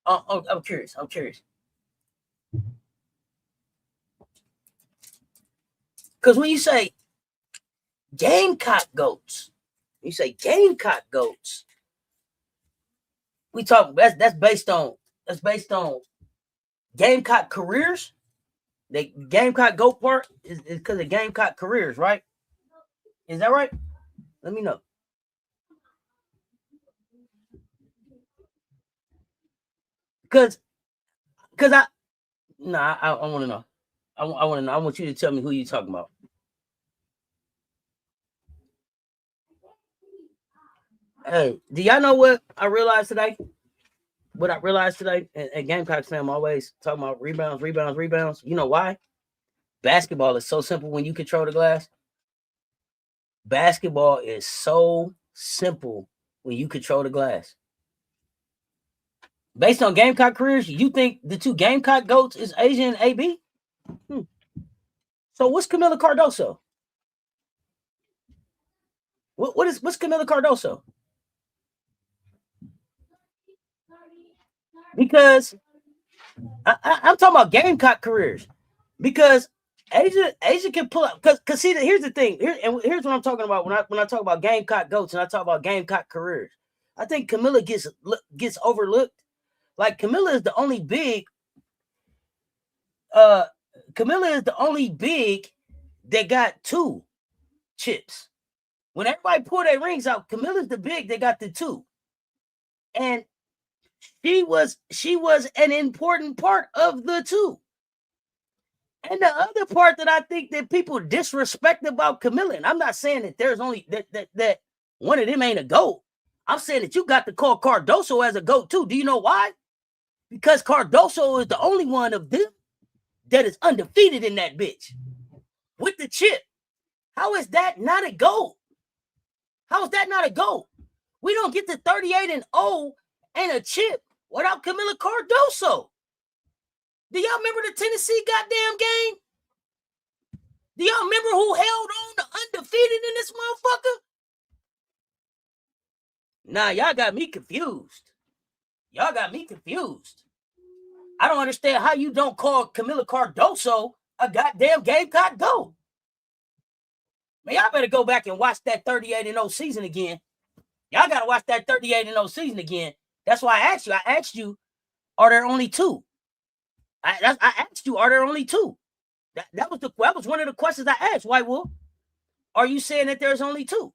S1: I'm curious. Because when you say Gamecock Goats, we talk that's based on Gamecock careers. The Gamecock Goat part is because of Gamecock careers, right? Is that right? Let me know. Because I want to know. I want to know. I want you to tell me who you're talking about. Hey, do y'all know what I realized today? And Gamecocks fam always talking about rebounds. You know why? Basketball is so simple when you control the glass. Basketball is so simple when you control the glass. Based on Gamecock careers, you think the two Gamecock Goats is Asia and AB? So what's Camila Cardoso? What's Camila Cardoso? Because I'm talking about Gamecock careers. Because Asia can pull up. Because see, here's the thing. Here's what I'm talking about when I talk about Gamecock Goats and I talk about Gamecock careers. I think Camila gets overlooked. Like Camila is the only big. Camila is the only big that got two chips. When everybody pull their rings out, Camilla's the big that got the two, and she was an important part of the two. And the other part that I think that people disrespect about Camila, and I'm not saying that there's only that one of them ain't a GOAT. I'm saying that you got to call Cardoso as a GOAT too. Do you know why? Because Cardoso is the only one of them that is undefeated in that bitch with the chip. How is that not a GOAT? How is that not a GOAT? We don't get to 38-0 and a chip without Camila Cardoso. Do y'all remember the Tennessee goddamn game? Do y'all remember who held on to undefeated in this motherfucker? Nah, y'all got me confused. I don't understand how you don't call Camila Cardoso a goddamn Gamecock GOAT. Man, y'all better go back and watch that 38-0 season again. Y'all got to watch that 38-0 season again. That's why I asked you, are there only two? I asked you, are there only two? That was one of the questions I asked, White Wolf. Are you saying that there's only two?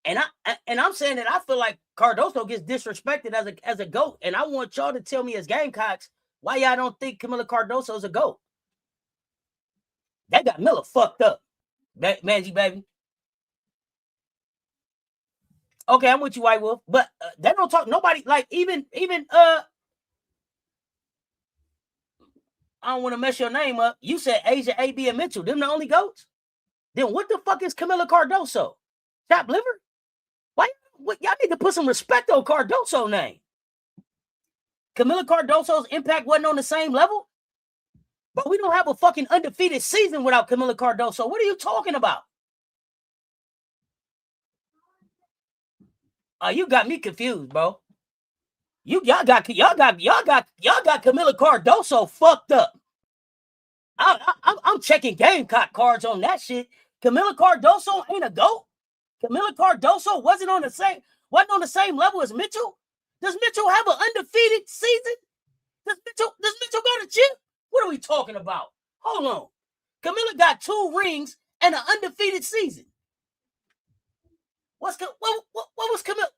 S1: And I'm saying that I feel like Cardoso gets disrespected as a GOAT. And I want y'all to tell me as Gamecocks why y'all don't think Camila Cardoso is a GOAT. That got Miller fucked up. Mangy baby. Okay, I'm with you, White Wolf. But they don't talk. Nobody like even I don't want to mess your name up. You said Asia, AB, and Mitchell. Them the only GOATs? Then what the fuck is Camila Cardoso? Chop liver? Why? Y'all need to put some respect on Cardoso name. Camila Cardoso's impact wasn't on the same level? But we don't have a fucking undefeated season without Camila Cardoso. What are you talking about? You got me confused, bro. Y'all got Camila Cardoso fucked up. I'm checking Gamecock cards on that shit. Camila Cardoso ain't a GOAT. Camila Cardoso wasn't on the same level as Mitchell. Does Mitchell have an undefeated season? Does Mitchell got a chip? What are we talking about? Hold on. Camilla got 2 rings and an undefeated season. What was Camilla?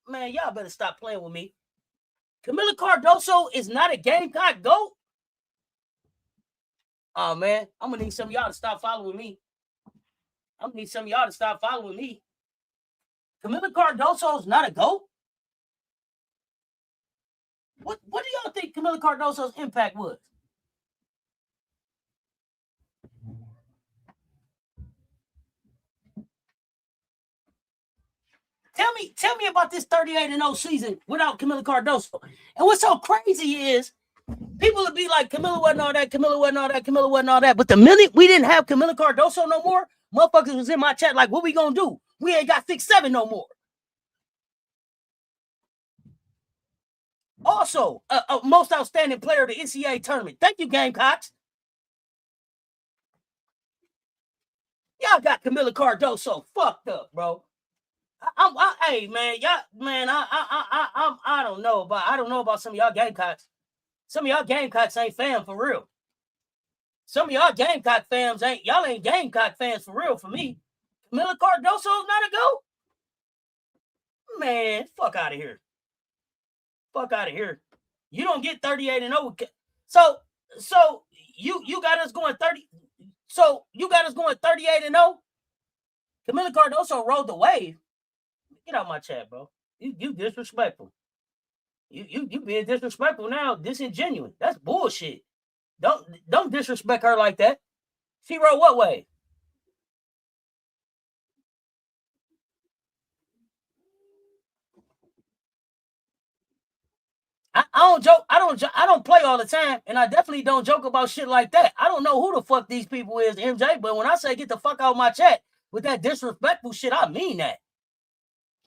S1: Man, y'all better stop playing with me. Camilla Cardoso is not a Gamecock GOAT. Oh man, I'm gonna need some of y'all to stop following me. Camilla Cardoso's not a GOAT. What do y'all think Camilla Cardoso's impact was? Tell me about this 38-0 season without Camilla Cardoso. And what's so crazy is people would be like, Camilla wasn't all that. But the minute we didn't have Camilla Cardoso no more, motherfuckers was in my chat like, what we gonna do? We ain't got 6'7" no more. Also, most outstanding player of the NCAA tournament. Thank you, Gamecocks. Y'all got Camilla Cardoso fucked up, bro. Hey man, y'all, man, I don't know about some of y'all Gamecocks. Some of y'all Gamecocks ain't fam for real. Some of y'all Gamecock fans ain't Gamecock fans for real for me. Camilla Cardoso's not a GOAT? Man, fuck out of here. You don't get 38-0. So you got us going 30. So you got us going 38-0. Camilla Cardoso rode the wave. Get out my chat, bro. You disrespectful. You being disrespectful now, disingenuous. That's bullshit. Don't disrespect her like that. She rode what way? I don't joke. I don't play all the time, and I definitely don't joke about shit like that. I don't know who the fuck these people is, MJ, but when I say get the fuck out of my chat with that disrespectful shit, I mean that.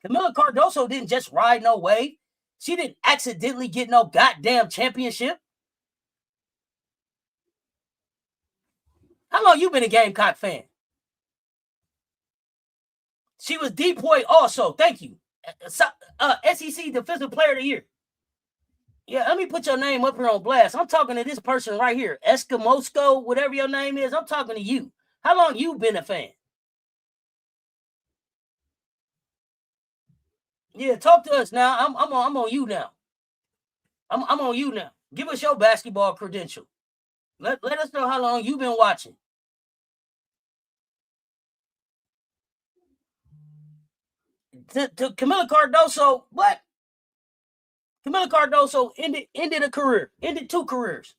S1: Camilla Cardoso didn't just ride no wave. She didn't accidentally get no goddamn championship. How long you been a Gamecock fan? She was Depoy also. Thank you. SEC Defensive Player of the Year. Yeah, let me put your name up here on blast. I'm talking to this person right here. Eskimosco, whatever your name is. I'm talking to you. How long you been a fan? Yeah, talk to us now. I'm on you now. I'm on you now. Give us your basketball credential. Let us know how long you've been watching. To Camilla Cardoso, what? Camilla Cardoso ended a career, ended 2 careers.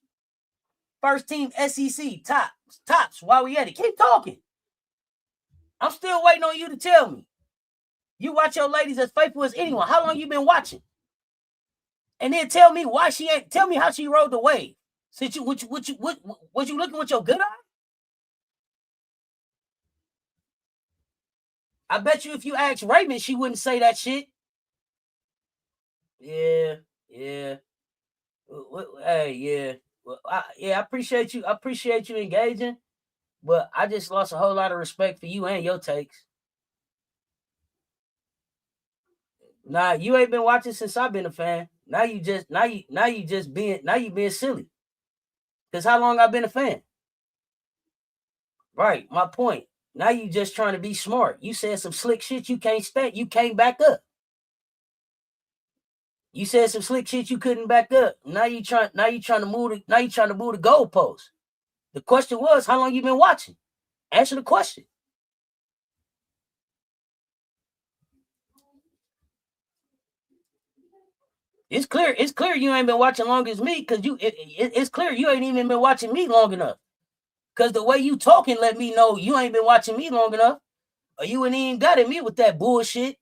S1: First team SEC, tops. While we at it, keep talking. I'm still waiting on you to tell me. You watch your ladies as faithful as anyone. How long you been watching? And then tell me why she ain't. Tell me how she rode the wave. Since you, was you looking with your good eye? I bet you if you asked Raymond, she wouldn't say that shit. Yeah. Hey, yeah. Well, I appreciate you. I appreciate you engaging, but I just lost a whole lot of respect for you and your takes. Nah, you ain't been watching since I've been a fan. Now you being silly. Because how long I've been a fan? Right, my point. Now you just trying to be smart. You said some slick shit you can't stand. You can't back up. You said some slick shit you couldn't back up. Now you trying to move the goalpost. The question was, how long you been watching? Answer the question. It's clear you ain't been watching long as me, because it's clear you ain't even been watching me long enough. Because the way you talking let me know you ain't been watching me long enough. Or you ain't even got at me with that bullshit.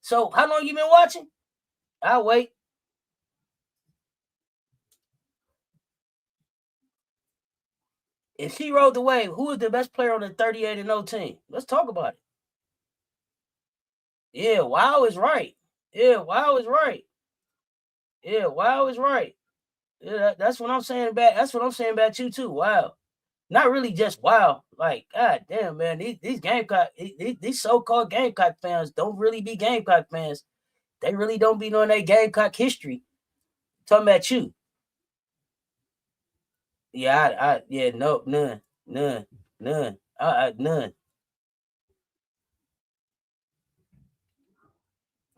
S1: So how long you been watching? I'll wait. If she rode the wave, who is the best player on the 38-0 team? Let's talk about it. Yeah, Wow is right. Yeah, Wow is right. Yeah, that's what I'm saying about. That's what I'm saying about you too. Wow, not really just wow. Like, god damn, man, these Gamecock, these so-called Gamecock fans don't really be Gamecock fans. They really don't be knowing their Gamecock history. Talking about you. Yeah, yeah, no, none. None.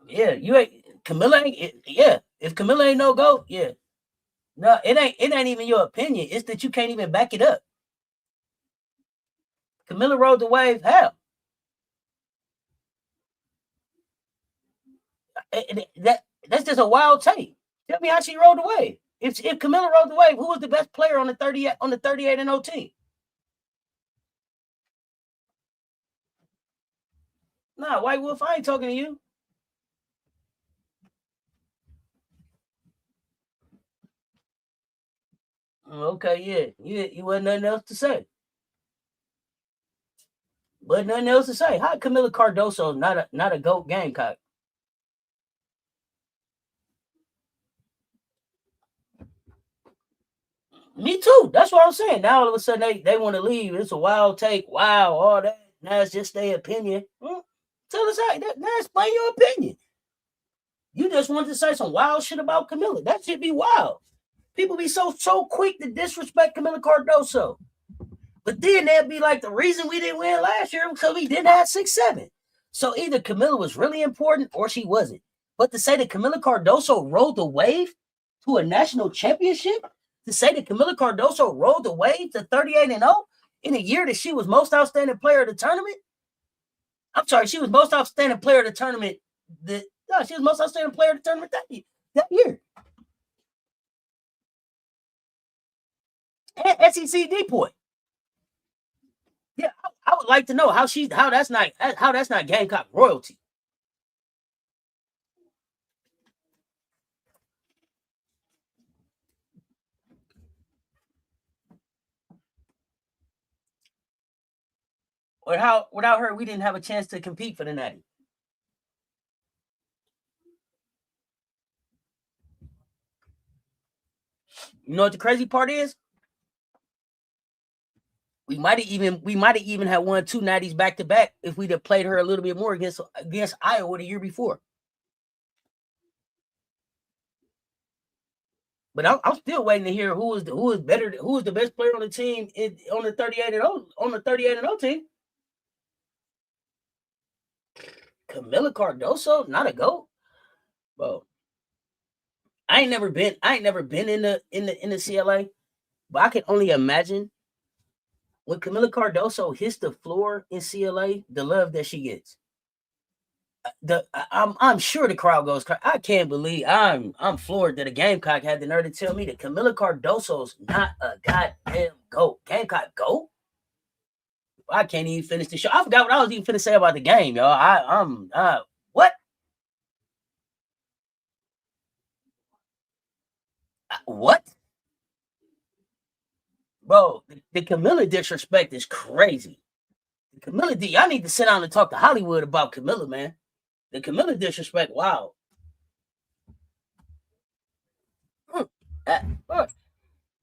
S1: Yeah, you ain't Camilla ain't yeah. If Camilla ain't no go, yeah. No, it ain't even your opinion. It's that you can't even back it up. Camilla rode the wave. How? That's just a wild take. Tell me how she rode the wave. If Camilla rode the wave, who was the best player on the 38 and 0 team? Nah, White Wolf, I ain't talking to you. Okay, yeah. You wasn't nothing else to say. But nothing else to say. How Camila Cardoso not a GOAT Gamecock? Me too. That's what I'm saying. Now all of a sudden they want to leave. It's a wild take. Wow, all that. Now it's just their opinion. Tell us how. Now explain your opinion. You just wanted to say some wild shit about Camila. That should be wild. People be so quick to disrespect Camila Cardoso. But then they'd be like, the reason we didn't win last year was because we didn't have 6-7. So either Camila was really important or she wasn't. But to say that Camila Cardoso rode the wave to a national championship, to say that Camila Cardoso rode the wave to 38 and 0 in a year that she was most outstanding player of the tournament. I'm sorry, she was most outstanding player of the tournament. She was most outstanding player of the tournament that year. And SEC D-point. Yeah, I would like to know how that's not Gamecock royalty. Or how without her we didn't have a chance to compete for the Natty. You know what the crazy part is? We might have even had won 2 Natties back to back if we'd have played her a little bit more against Iowa the year before. But I'm still waiting to hear who was the best player on the team on the 38 and 0 team. Camila Cardoso, not a GOAT. Bro. I ain't never been in the CLA, but I can only imagine when Camila Cardoso hits the floor in CLA, the love that she gets. I'm sure the crowd goes crazy. I can't believe I'm floored that a Gamecock had the nerve to tell me that Camila Cardoso's not a goddamn GOAT. Gamecock GOAT? I can't even finish the show. I forgot what I was even finna say about the game, y'all. I'm what? What? Bro, the Camila disrespect is crazy. The Camila, y'all need to sit down and talk to Hollywood about Camila, man. The Camila disrespect, wow.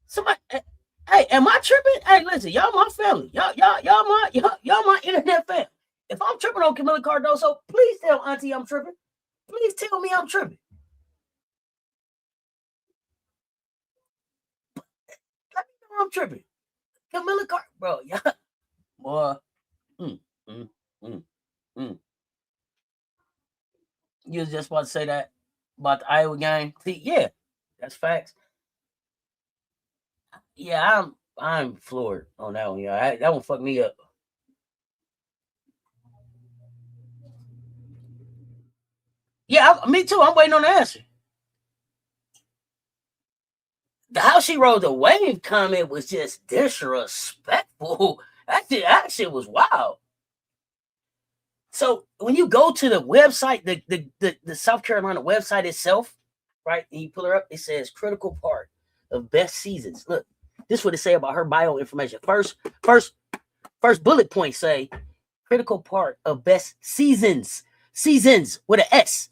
S1: Somebody, hey, am I tripping? Hey, listen, y'all my family. Y'all my internet fam. If I'm tripping on Camila Cardoso, please tell Auntie I'm tripping. Please tell me I'm tripping. Let me know I'm tripping. Camila bro, yeah. Boy. You was just about to say that about the Iowa game. See, yeah, that's facts. Yeah, I'm floored on that one. Yeah, that one fucked me up. Yeah, me too. I'm waiting on the answer. How she rode the wave comment was just disrespectful. That shit was wild. So when you go to the website, the South Carolina website itself, right, and you pull her up, it says critical part of best seasons. Look, this is what it say about her bio information. First bullet point say critical part of best seasons with an S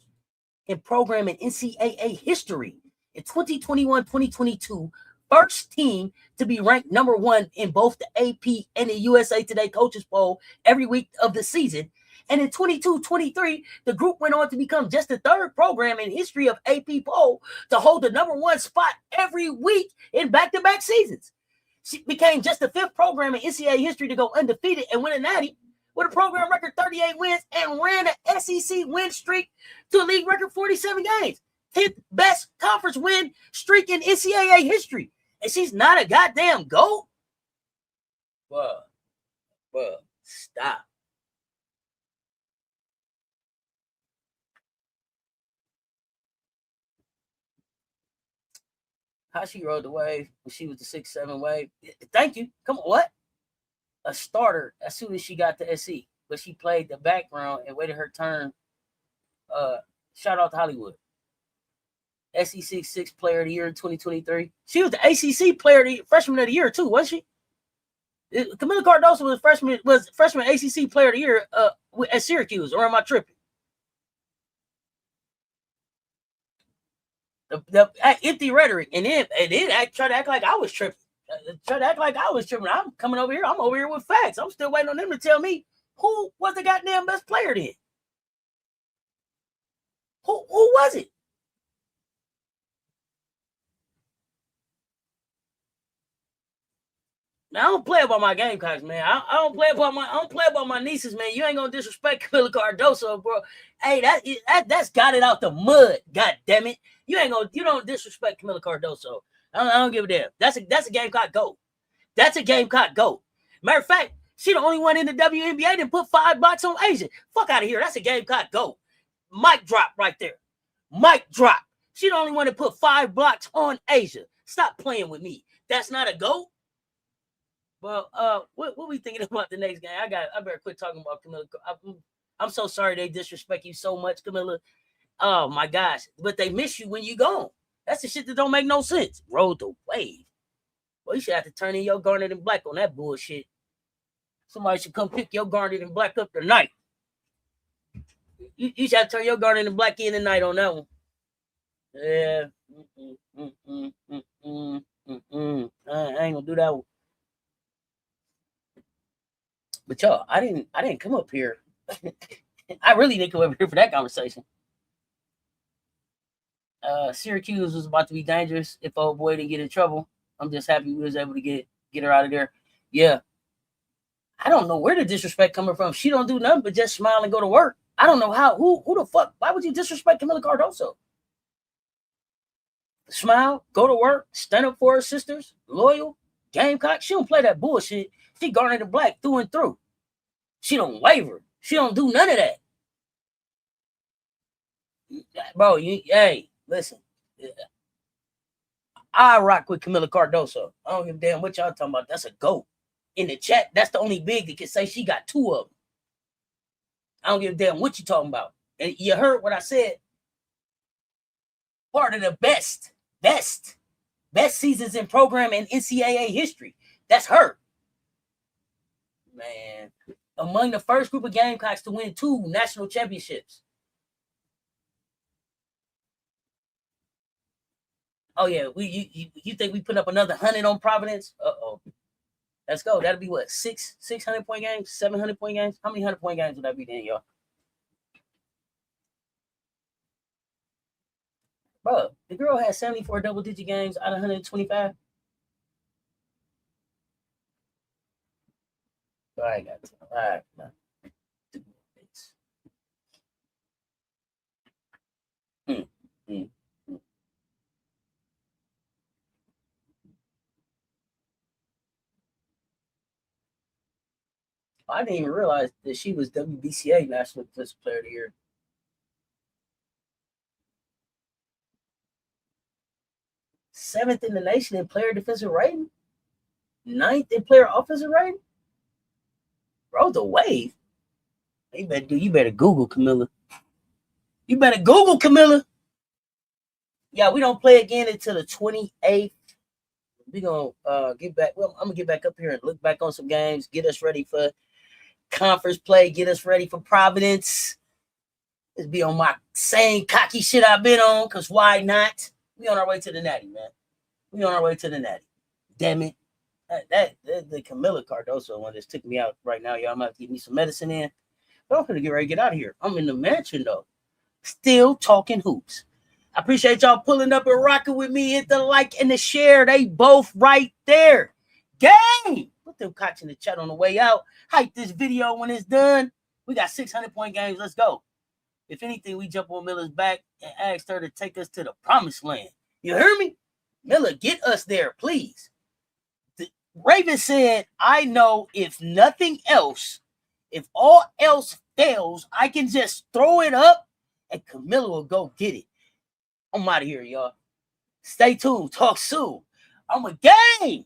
S1: in program in NCAA history in 2021-2022. First team to be ranked number 1 in both the AP and the USA Today coaches poll every week of the season, And in 22-23, the group went on to become just the third program in history of AP poll to hold the #1 spot every week in back-to-back seasons. She became just the fifth program in NCAA history to go undefeated and win a natty with a program record 38 wins and ran an SEC win streak to a league record 47 games. 10th best conference win streak in NCAA history. And she's not a goddamn GOAT? Bruh, stop. How she rode the wave when she was the 6'7" wave. Thank you. Come on, what? A starter as soon as she got to SC, but she played the background and waited her turn. Shout out to Hollywood. SEC 6th player of the year in 2023. She was the ACC freshman of the year too, wasn't she? Camila Cardoso was freshman ACC player of the year at Syracuse. Or am I tripping? The empty rhetoric, and then I try to act like I was tripping. I'm coming over here. I'm over here with facts. I'm still waiting on them to tell me who was the goddamn best player then. Who was it? Now, I don't play about my Gamecocks, man. I don't play about my nieces, man. You ain't gonna disrespect Camila Cardoso, bro. Hey, that's got it out the mud. God damn it. You don't disrespect Camila Cardoso. I don't give a damn. That's a Gamecock GOAT. That's a Gamecock GOAT. Matter of fact, she the only one in the WNBA that put 5 blocks on Asia. Fuck out of here. That's a Gamecock GOAT. Mic drop right there. Mic drop. She the only one that put 5 blocks on Asia. Stop playing with me. That's not a GOAT. Well, what we thinking about the next game? I better quit talking about Camila. I'm so sorry they disrespect you so much, Camila. Oh my gosh. But they miss you when you gone. That's the shit that don't make no sense. Rode the wave. Well, you should have to turn in your garnet and black on that bullshit. Somebody should come pick your garnet and black up tonight. You should have to turn your garnet and black in tonight on that one. Yeah. I ain't gonna do that one. But y'all, I didn't come up here. I really didn't come up here for that conversation. Syracuse was about to be dangerous if old boy didn't get in trouble. I'm just happy we was able to get her out of there. Yeah. I don't know where the disrespect coming from. She don't do nothing but just smile and go to work. I don't know how. Who the fuck? Why would you disrespect Camila Cardoso? Smile, go to work, stand up for her sisters, loyal, Gamecock. She don't play that bullshit. She garnered the black through and through. She don't waver. She don't do none of that. Bro, hey, listen. I rock with Camila Cardoso. I don't give a damn what y'all talking about. That's a GOAT. In the chat, that's the only big that can say she got 2 of them. I don't give a damn what you talking about. And you heard what I said. Part of the best seasons in program in NCAA history. That's her. Man, among the first group of Gamecocks to win 2 national championships. Oh yeah, you think we put up another 100 on Providence? Uh-oh. Let's go. That'll be what? 600-point games, 700-point games. How many 100-point games would that be then, y'all? Bro, the girl had 74 double-digit games out of 125. All right, guys. All right, man. I didn't even realize that she was WBCA National Defensive Player of the Year. Seventh in the nation in player defensive rating. 9th in player offensive rating. Bro, the wave. You better Google Camila. You better Google Camila. Yeah, we don't play again until the 28th. We're gonna get back. Well, I'm gonna get back up here and look back on some games, get us ready for conference play, get us ready for Providence. Let's be on my same cocky shit I've been on, because why not? We on our way to the natty, man. We on our way to the natty. Damn it. That the Camila Cardoso one just took me out right now, y'all. I'm gonna have to give me some medicine in. But I'm gonna get ready to get out of here. I'm in the mansion though. Still talking hoops. I appreciate y'all pulling up and rocking with me. Hit the like and the share. They both right there. Game! Put them cots in the chat on the way out. Hype this video when it's done. We got 600-point games. Let's go. If anything, we jump on Miller's back and ask her to take us to the promised land. You hear me? Miller, get us there, please. Raven said, I know if nothing else, if all else fails, I can just throw it up and Camilla will go get it. I'm out of here, y'all. Stay tuned. Talk soon. I'm a game.